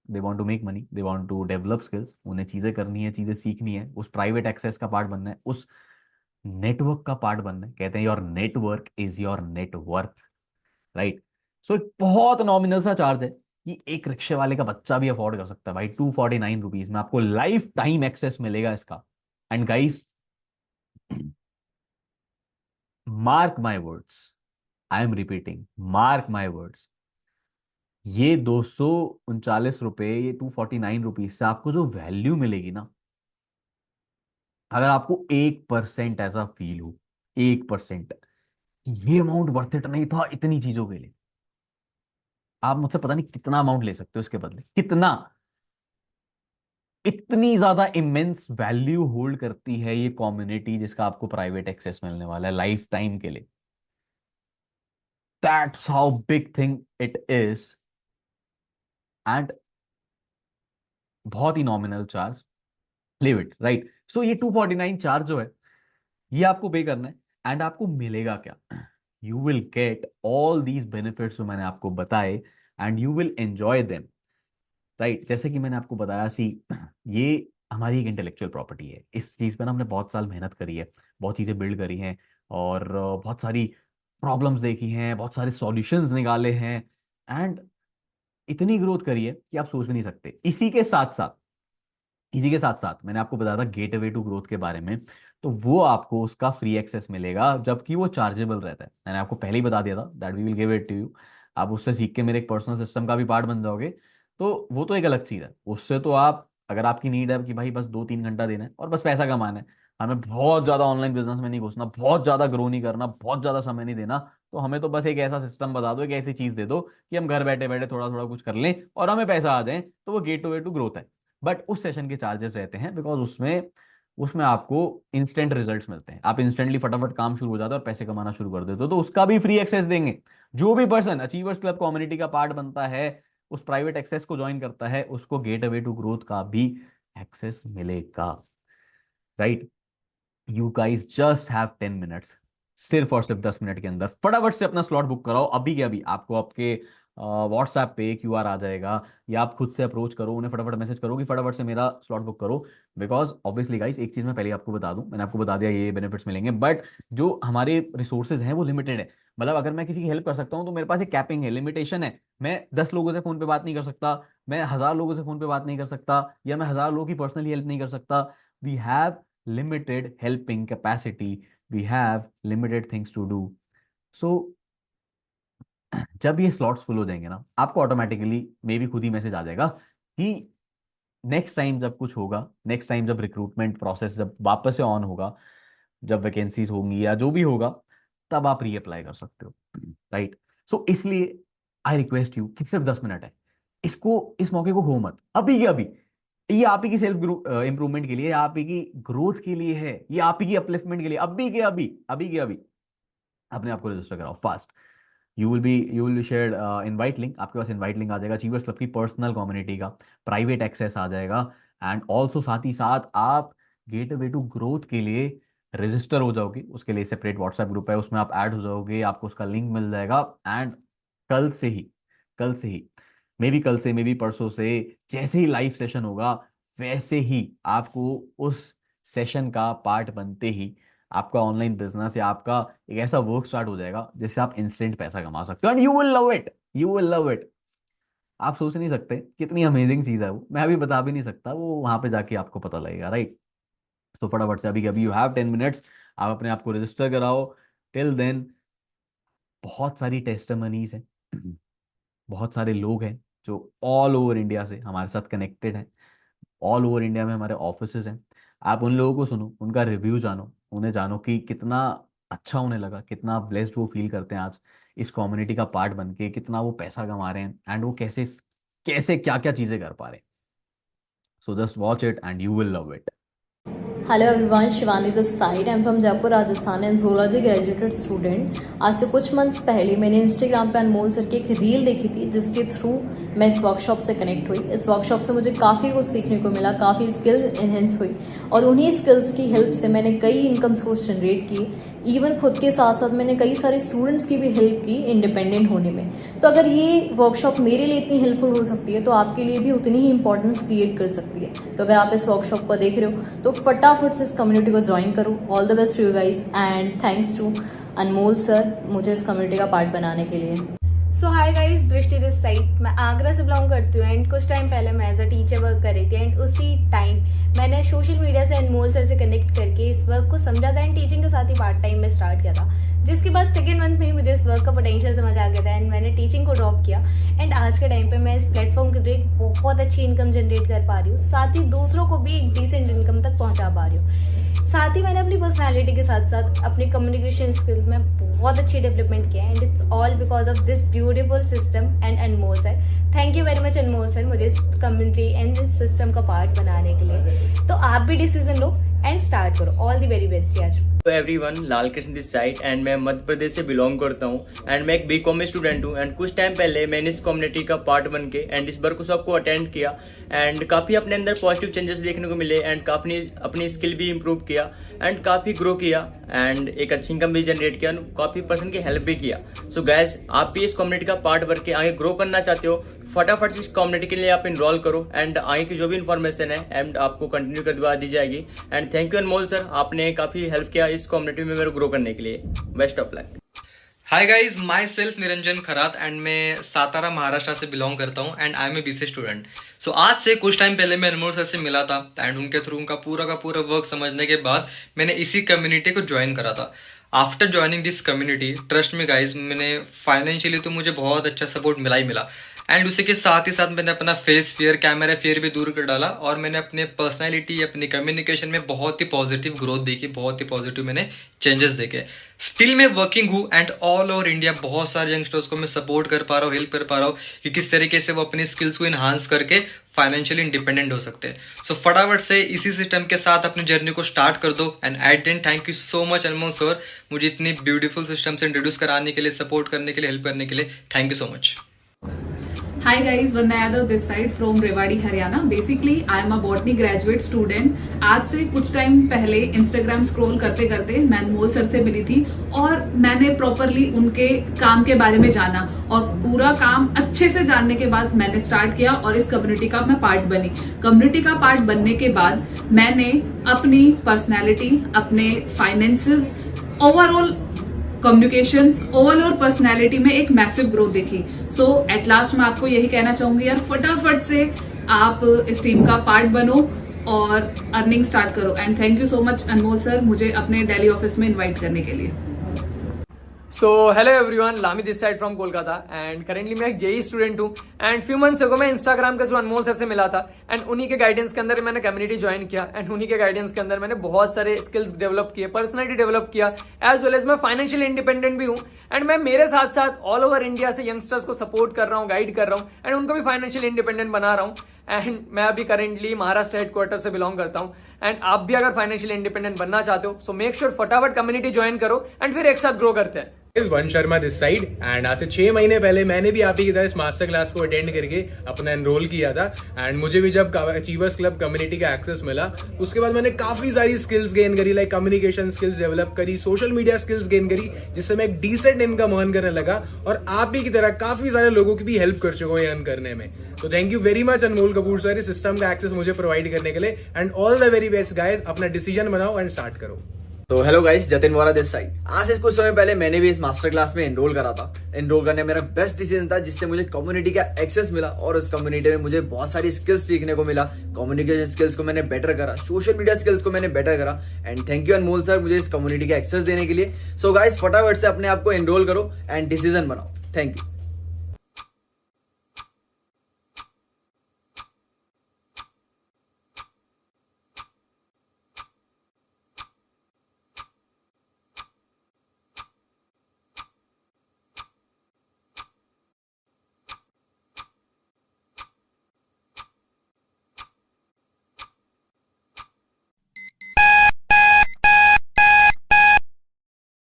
they want to make money, they want to develop skills. उन्हें चीजें करनी है, चीजें सीखनी है, उस प्राइवेट एक्सेस का पार्ट बनना है, उस नेटवर्क का पार्ट बनना है। कहते हैं your network is your net worth. Right. So एक बहुत नॉमिनल सा चार्ज है कि एक रिक्शे वाले का बच्चा भी अफोर्ड कर सकता है। भाई 249 रुपीज में आपको लाइफ टाइम एक्सेस मिलेगा इसका। And guys, mark my words, I am repeating, mark my words, ये 239 रुपए, ये 249 रुपीज से आपको जो वैल्यू मिलेगी ना, अगर आपको 1% ऐसा फील हो, 1% ये अमाउंट वर्थ इट नहीं था इतनी चीजों के लिए, आप मुझसे पता नहीं कितना अमाउंट ले सकते हो इसके बदले, कितना। इतनी ज्यादा इमेंस वैल्यू होल्ड करती है ये कम्युनिटी जिसका आपको प्राइवेट एक्सेस मिलने वाला है लाइफ टाइम के लिए। That's how big thing it is. And बहुत ही nominal charge, leave it right. So ये 249 चार्ज जो है ये आपको पे करना है। एंड आपको मिलेगा क्या? You will get all these benefits जो मैंने आपको बताए, and you will enjoy them, right. जैसे कि मैंने आपको बताया सी, ये हमारी एक इंटेलेक्चुअल प्रॉपर्टी है। इस चीज़ पे ना हमने बहुत साल मेहनत करी है, बहुत चीज़ें बिल्ड करी हैं, और बहुत सारी प्रॉब्लम्स देखी हैं, बहुत सारे सॉल्यूशंस निकाले हैं, एंड इतनी ग्रोथ करी है कि आप सोच भी नहीं सकते। इसी के साथ साथ मैंने आपको बताया था गेट वे टू ग्रोथ के बारे में, तो वो आपको उसका फ्री एक्सेस मिलेगा, जबकि वो चार्जेबल रहता है। मैंने आपको पहले ही बता दिया था that we will give it to you. आप उससे सीख के मेरे एक पर्सनल सिस्टम का भी पार्ट बन जाओगे, तो वो तो एक अलग चीज़ है। उससे तो आप, अगर आपकी नीड है कि भाई बस 2-3 घंटा देना है और बस पैसा कमाना है, हमें बहुत ज़्यादा ऑनलाइन बिजनेस में नहीं घुसना, बहुत ज़्यादा ग्रो नहीं करना, बहुत ज़्यादा समय नहीं देना, तो हमें तो बस एक ऐसा सिस्टम बता दो, एक ऐसी चीज़ दे दो कि हम घर बैठे बैठे थोड़ा थोड़ा कुछ कर लें और हमें पैसा आ जाए, तो वो get to way to growth है। बट उस सेशन के चार्जेस रहते हैं, बिकॉज उसमें उसमें आपको इंस्टेंट रिजल्ट्स मिलते हैं। आप इंस्टेंटली फटाफट काम शुरू हो जाता है और पैसे कमाना शुरू कर देते हो, तो उसका भी फ्री एक्सेस देंगे। जो भी पर्सन अचीवर्स क्लब कम्युनिटी का पार्ट बनता है, उस प्राइवेट एक्सेस को ज्वाइन करता है, उसको गेट अवे टू ग्रोथ का भी एक्सेस मिलेगा, right. You guys just have 10 minutes, सिर्फ और सिर्फ 10 मिनट के अंदर फटाफट से अपना स्लॉट बुक कराओ। अभी के अभी आपको आपके व्हाट्सएप पे क्यूआर आ जाएगा, या आप खुद से अप्रोच करो, उन्हें फटाफट मैसेज करो कि फटाफट से मेरा स्लॉट बुक करो। बिकॉज ऑब्वियसली गाइस, एक चीज मैं पहले आपको बता दूं, मैंने आपको बता दिया ये बेनिफिट्स मिलेंगे, बट जो हमारे रिसोर्सेज हैं वो लिमिटेड है। मतलब अगर मैं किसी की हेल्प कर सकता हूं तो मेरे पास एक कैपिंग है, लिमिटेशन है। मैं 10 लोगों से फोन पे बात नहीं कर सकता, मैं 1000 लोगों से फोन पे बात नहीं कर सकता, या मैं 1000 लोगों की पर्सनली हेल्प नहीं कर सकता। We have limited helping capacity, we have limited things to do. So जब ये स्लॉट्स फुल हो जाएंगे ना, आपको ऑटोमेटिकली मे बी खुद ही मैसेज आ जाएगा कि नेक्स्ट टाइम जब कुछ होगा, नेक्स्ट टाइम जब रिक्रूटमेंट प्रोसेस जब वापस से ऑन होगा, जब वैकेंसीज होंगी या जो भी होगा, तब आप रीअप्लाई कर सकते हो, राइट। सो इसलिए आई रिक्वेस्ट यू कि सिर्फ 10 मिनट है, इसको, इस मौके को हो मत, अभी के अभी। ये आप ही की सेल्फ इंप्रूवमेंट के लिए, आप ही की ग्रोथ के लिए है, ये आप ही की अपलिफ्टमेंट के लिए, अभी के अभी, अभी के अभी अपने आप को रजिस्टर कराओ fast. You will be shared invite link, आपके पास इनवाइट लिंक आ जाएगा अचीवर्स क्लब की पर्सनल कम्युनिटी का, प्राइवेट एक्सेस आ जाएगा। एंड ऑल्सो साथ ही साथ आप गेट वे टू ग्रोथ के लिए रजिस्टर हो जाओगे, उसके लिए सेपरेट व्हाट्सएप ग्रुप है, उसमें आप ऐड हो जाओगे, आपको उसका लिंक मिल जाएगा। एंड कल से ही, कल से ही, मे बी कल से, मे बी परसों से, जैसे ही लाइव सेशन होगा, वैसे ही आपको उस सेशन का पार्ट बनते ही आपका ऑनलाइन बिजनेस या आपका एक ऐसा वर्क स्टार्ट हो जाएगा जिससे आप इंस्टेंट पैसा कमा सकते हो, and you will love it, you will love it. आप सोच नहीं सकते कितनी अमेजिंग चीज है वो, मैं अभी बता भी नहीं सकता, वो वहां पे जाके आपको पता लगेगा, राइट। तो फटाफट से अभी अभी, यू हैव 10 मिनट्स, आप अपने आप को रजिस्टर कराओ। टिल देन बहुत सारी टेस्टमनीज हैं, बहुत सारे लोग हैं जो ऑल ओवर इंडिया से हमारे साथ कनेक्टेड हैं, ऑल ओवर इंडिया में हमारे ऑफिसेज हैं। आप उन लोगों को सुनो, उनका रिव्यू जानो, उन्हें जानो कि कितना अच्छा उन्हें लगा, कितना ब्लेस्ड वो फील करते हैं आज इस कम्युनिटी का पार्ट बन के, कितना वो पैसा कमा रहे हैं, एंड वो कैसे कैसे क्या क्या चीज़ें कर पा रहे हैं। So just watch it and you will love it. Hello everyone, Shivani this side. I am from Jaipur Rajasthan and zoology graduated student. आज से कुछ मंथ्स पहले मैंने इंस्टाग्राम पे अनमोल सर की एक रील देखी थी, जिसके थ्रू मैं इस वर्कशॉप से कनेक्ट हुई। इस वर्कशॉप से मुझे काफ़ी कुछ सीखने को मिला, काफ़ी स्किल इन्हेंस हुई, और उन्हीं स्किल्स की हेल्प से मैंने कई इनकम सोर्स जनरेट किए। इवन खुद के साथ साथ मैंने कई सारे स्टूडेंट्स की भी हेल्प की इंडिपेंडेंट होने में। तो अगर ये वर्कशॉप मेरे लिए इतनी हेल्पफुल हो सकती है, तो आपके लिए भी उतनी ही इंपॉर्टेंस क्रिएट कर सकती है। तो अगर आप इस वर्कशॉप को देख रहे हो तो फटाफट से इस कम्युनिटी को ज्वाइन करो। All the best you guys, and thanks to Anmol sir मुझे इस कम्युनिटी का पार्ट बनाने के लिए। So hi guys, Drishti this side. मैं आगरा से बिलोंग करती हूँ एंड कुछ टाइम पहले मैं एज अ टीचर वर्क कर रही थी, एंड उसी टाइम मैंने सोशल मीडिया से अनमोल सर से कनेक्ट करके इस वर्क को समझा था एंड टीचिंग के साथ ही पार्ट टाइम में स्टार्ट किया था। जिसके बाद सेकेंड मंथ में ही मुझे इस वर्क का पोटेंशियल समझ आ गया था एंड मैंने टीचिंग को ड्रॉप किया। एंड आज के टाइम पे मैं इस प्लेटफॉर्म के थ्रू एक बहुत अच्छी इनकम जनरेट कर पा रही हूँ, साथ ही दूसरों को भी एक डिसेंट इनकम तक पहुँचा पा रही हूँ। साथ ही मैंने अपनी पर्सनैलिटी के साथ साथ अपनी कम्युनिकेशन स्किल्स में बहुत अच्छी डेवलपमेंट किया है, and it's all because of this beautiful system and Anmol sir, thank you very much Anmol sir मुझे इस कम्युनिटी एंड इस सिस्टम का पार्ट बनाने के लिए। तो आप भी डिसीजन लो एंड स्टार्ट करो। ऑल द वेरी बेस्ट यार। तो everyone, Lal Krishna this side and मैं मध्य प्रदेश से बिलोंग करता हूँ एंड मैं एक बीकॉम में स्टूडेंट हूँ। एंड कुछ टाइम पहले मैंने इस कम्युनिटी का पार्ट बन के एंड इस वर्कशॉप को अटेंड किया एंड काफ़ी अपने अंदर पॉजिटिव चेंजेस देखने को मिले एंड काफ़ी अपनी स्किल भी इम्प्रूव किया एंड काफ़ी ग्रो किया एंड एक अच्छी इनकम भी जनरेट किया, काफ़ी पर्सन की हेल्प भी किया। सो गैस, आप भी इस कम्युनिटी का पार्ट बन के आगे ग्रो करना चाहते हो, फटाफट से इस कम्युनिटी के लिए आप इनरोल करो एंड आगे की जो भी इन्फॉर्मेशन है एंड आपको कंटिन्यू कर दिवा दी जाएगी। And thank you Anmol sir, आपने काफ़ी हेल्प किया इस कम्युनिटी में मेरे ग्रो करने के लिए। Best of luck. Hi guys, myself Niranjan Kharat and मैं सातारा महाराष्ट्र से बिलोंग करता हूँ and I am a BC student. So आज से कुछ टाइम पहले मैं अनमोल सर से मिला था एंड उनके थ्रू उनका पूरा का पूरा वर्क समझने के बाद मैंने इसी कम्युनिटी को ज्वाइन करा था। After joining this community, trust में गाइज, मैंने फाइनेंशियली तो मुझे बहुत अच्छा सपोर्ट मिला ही मिला एंड उसी के साथ ही साथ मैंने अपना फेस फियर, कैमरा फियर भी दूर कर डाला और मैंने अपने पर्सनैलिटी, अपनी कम्युनिकेशन में बहुत ही पॉजिटिव ग्रोथ देखी, बहुत ही पॉजिटिव मैंने चेंजेस देखे। स्टिल मैं वर्किंग हूँ एंड ऑल ओवर इंडिया बहुत सारे यंगस्टर्स को मैं सपोर्ट कर पा रहा हूँ, हेल्प कर पा रहा हूँ कि किस तरीके से वो अपनी स्किल्स को इन्हांस करके फाइनेंशियली इंडिपेंडेंट हो सकते हैं। सो फटाफट से इसी सिस्टम के साथ अपनी जर्नी को स्टार्ट कर दो and at then thank you so much Anmol sir, मुझे इतनी ब्यूटीफुल सिस्टम से इंट्रोड्यूस कराने के लिए, सपोर्ट करने के लिए, हेल्प करने के लिए thank you so much. Hi guys, Vandana Yadav this side from Rewari, Haryana. Basically, I am a botany graduate student. आज से कुछ टाइम पहले Instagram scroll करते करते मैं अनमोल सर से मिली थी और मैंने प्रॉपरली उनके काम के बारे में जाना और पूरा काम अच्छे से जानने के बाद मैंने स्टार्ट किया और इस कम्युनिटी का मैं पार्ट बनी। कम्युनिटी का पार्ट बनने के बाद मैंने अपनी पर्सनैलिटी, अपने finances, overall communications, overall personality में एक मैसिव ग्रोथ देखी। सो एट लास्ट मैं आपको यही कहना चाहूंगी यार, फटाफट से आप इस टीम का पार्ट बनो और अर्निंग स्टार्ट करो। And thank you so much Anmol sir, मुझे अपने दिल्ली ऑफिस में इनवाइट करने के लिए। सो हेलो एवरीवन, लामी this side from Kolkata and currently मैं एक जेई स्टूडेंट हूँ एंड फ्यू मंथ्स अगो मैं इंस्टाग्राम के थ्रू अनमोल सर से मिला था एंड उन्हीं के गाइडेंस के अंदर मैंने कम्युनिटी ज्वाइन किया एंड उन्हीं के गाइडेंस के अंदर मैंने बहुत सारे स्किल्स डेवलप किए, पर्सनैलिटी डेवलप किया, एज वेल एज मैं फाइनेंशियली इंडिपेंडेंट भी हूँ एंड मैं मेरे साथ साथ ऑल ओवर इंडिया से यंगस्टर्स को सपोर्ट कर रहा हूँ, गाइड कर रहा हूँ एंड उनको भी फाइनेंशियली इंडिपेंडेंट बना रहा हूँ। एंड मैं अभी करेंटली महाराष्ट्र हेडक्वार्टर से बिलोंग करता हूँ एंड आप भी अगर फाइनेंशियली इंडिपेंडेंट बनना चाहते हो सो मेक श्योर फटाफट कम्युनिटी ज्वाइन करो एंड फिर एक साथ ग्रो करते हैं। इस वंश शर्मा दिस साइड एंड आज से 6 महीने पहले मैंने भी आप ही की तरह इस मास्टर क्लास को अटेंड करके अपना एनरोल किया था एंड मुझे भी जब अचीवर्स क्लब कम्युनिटी का एक्सेस मिला उसके बाद मैंने काफी सारी स्किल्स गेन करी, लाइक कम्युनिकेशन स्किल्स डेवलप करी, सोशल मीडिया स्किल्स गेन करी, जिससे मैं एक डिसेंट इनकम अर्न करने लगा और आप ही की तरह काफी सारे लोगों की भी हेल्प कर चुका हूँ अर्न करने में। तो thank you very much Anmol Kapoor sir इस सिस्टम का एक्सेस मुझे प्रोवाइड करने के लिए and all the very best guys, अपना डिसीजन बनाओ एंड स्टार्ट करो। तो hello guys, Jatin Vora this side. आज से कुछ समय पहले मैंने भी इस मास्टर क्लास में एनरोल करा था। एनरोल करने मेरा बेस्ट डिसीजन था जिससे मुझे कम्युनिटी का एक्सेस मिला और उस कम्युनिटी में मुझे बहुत सारी स्किल्स सीखने को मिला। कम्युनिकेशन स्किल्स को मैंने बेटर करा, सोशल मीडिया स्किल्स को मैंने बेटर करा and thank you Anmol sir मुझे इस कम्युनिटी का एक्सेस देने के लिए। सो गाइस, फटाफट से अपने आप को एनरोल करो एंड डिसीजन बनाओ। Thank you.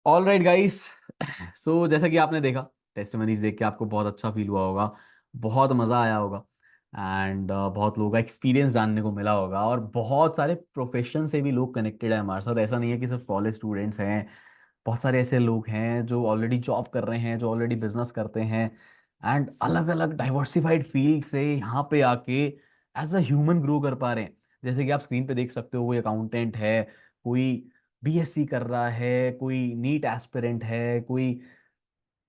All right guys, so जैसा कि आपने देखा, टेस्टिमनीज देख के आपको बहुत अच्छा फील हुआ होगा, बहुत मज़ा आया होगा एंड बहुत लोगों का एक्सपीरियंस जानने को मिला होगा और बहुत सारे प्रोफेशन से भी लोग कनेक्टेड है हमारे साथ। ऐसा नहीं है कि सिर्फ कॉलेज स्टूडेंट्स हैं, बहुत सारे ऐसे लोग हैं जो ऑलरेडी जॉब कर रहे हैं, जो ऑलरेडी बिजनेस करते हैं एंड अलग अलग डाइवर्सिफाइड फील्ड से यहाँ पे आके एज अ ह्यूमन ग्रो कर पा रहे हैं। जैसे कि आप स्क्रीन पे देख सकते हो, कोई अकाउंटेंट है, कोई बीएससी कर रहा है, कोई नीट एस्पिरेंट है, कोई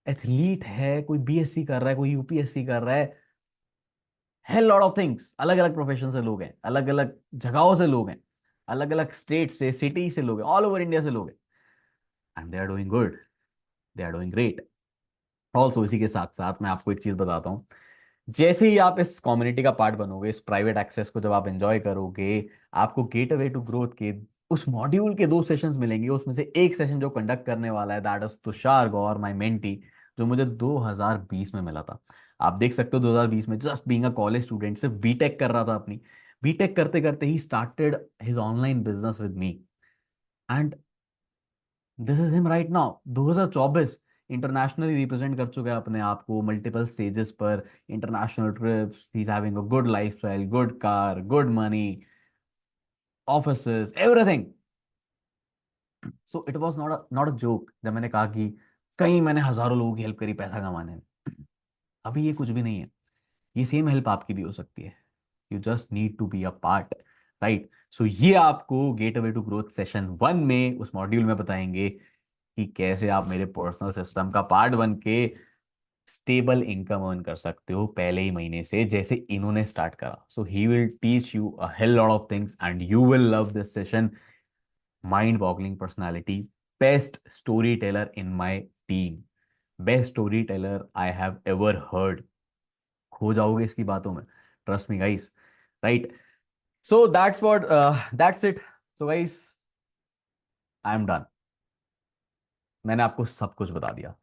एथलीट है, कोई बीएससी कर रहा है, कोई यूपीएससी कर रहा है लॉट ऑफ थिंग्स। अलग अलग प्रोफेशन से लोग हैं, अलग अलग जगहों से लोग हैं, अलग अलग स्टेट से, सिटी से लोग हैं, ऑल ओवर इंडिया से लोग हैं and they are doing good, they are doing great. Also इसी के साथ साथ मैं आपको एक चीज बताता हूँ, जैसे ही आप इस कम्युनिटी का पार्ट बनोगे, इस प्राइवेट एक्सेस को जब आप एंजॉय करोगे, आपको गेट अवे टू ग्रोथ के उस मॉड्यूल के 2 सेशंस मिलेंगे। उसमें से एक सेशन जो कंडक्ट करने वाला है that is Tushar Gaur, my mentee, जो मुझे 2020 में मिला था। आप देख सकते हो 2020 में just being a college student, सिर्फ बीटेक कर रहा था अपनी। बीटेक करते करते he started his online business with me, and this is him right now. 2024 internationally represent कर चुका है अपने आप को मल्टीपल स्टेजेस पर, international trips, he is having a good lifestyle, good car, good money, offices, everything. So it was not a joke जब मैंने कहा कि कहीं मैंने हजारों लोगों की हेल्प करी पैसा कमाने में। अभी ये कुछ भी नहीं है। ये सेम हेल्प आपकी भी हो सकती है। You just need to be a part, right? So ये आपको get away to growth session 1 में, उस मॉड्यूल में बताएंगे कि कैसे आप मेरे पर्सनल सिस्टम का पार्ट बन के स्टेबल इनकम अर्न कर सकते हो पहले ही महीने से, जैसे इन्होंने स्टार्ट करा। So he will teach you a hell lot of things and you will love this session. Mind boggling personality, best storyteller in my team, best storyteller I have ever heard. खो जाओगे इसकी बातों में, trust me guys, right? So that's it. So guys, I am done. मैंने आपको सब कुछ बता दिया।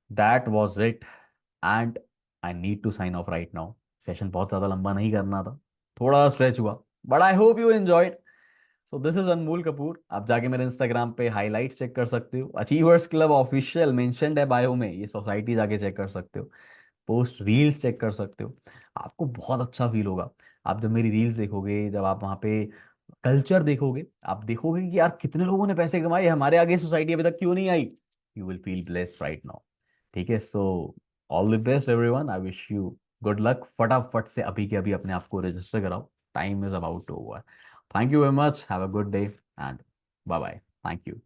That was it, and I need to sign off right now. Session बहुत ज्यादा लंबा नहीं करना था, थोड़ा स्ट्रेच हुआ, but I hope you enjoyed. So this is Anmol Kapoor. आप जाके मेरे इंस्टाग्राम पे हाइलाइट्स चेक कर सकते हो, अचीवर्स क्लब ऑफिशियल मेंशन्ड है बायो में, ये सोसाइटी जाके चेक कर सकते हो, पोस्ट रील्स चेक कर सकते हो। आपको बहुत अच्छा फील होगा आप जब मेरी रील्स देखोगे, जब आप वहाँ पे कल्चर देखोगे, आप देखोगे कि यार कितने लोगों ने पैसे कमाए, हमारे आगे सोसाइटी अभी तक क्यों नहीं आई। You will feel blessed right now. ठीक है, so all the best everyone, I wish you good luck. फटाफट से अभी के अभी अपने आप को रजिस्टर कराओ, time is about to over. Thank you very much, have a good day and bye bye. Thank you.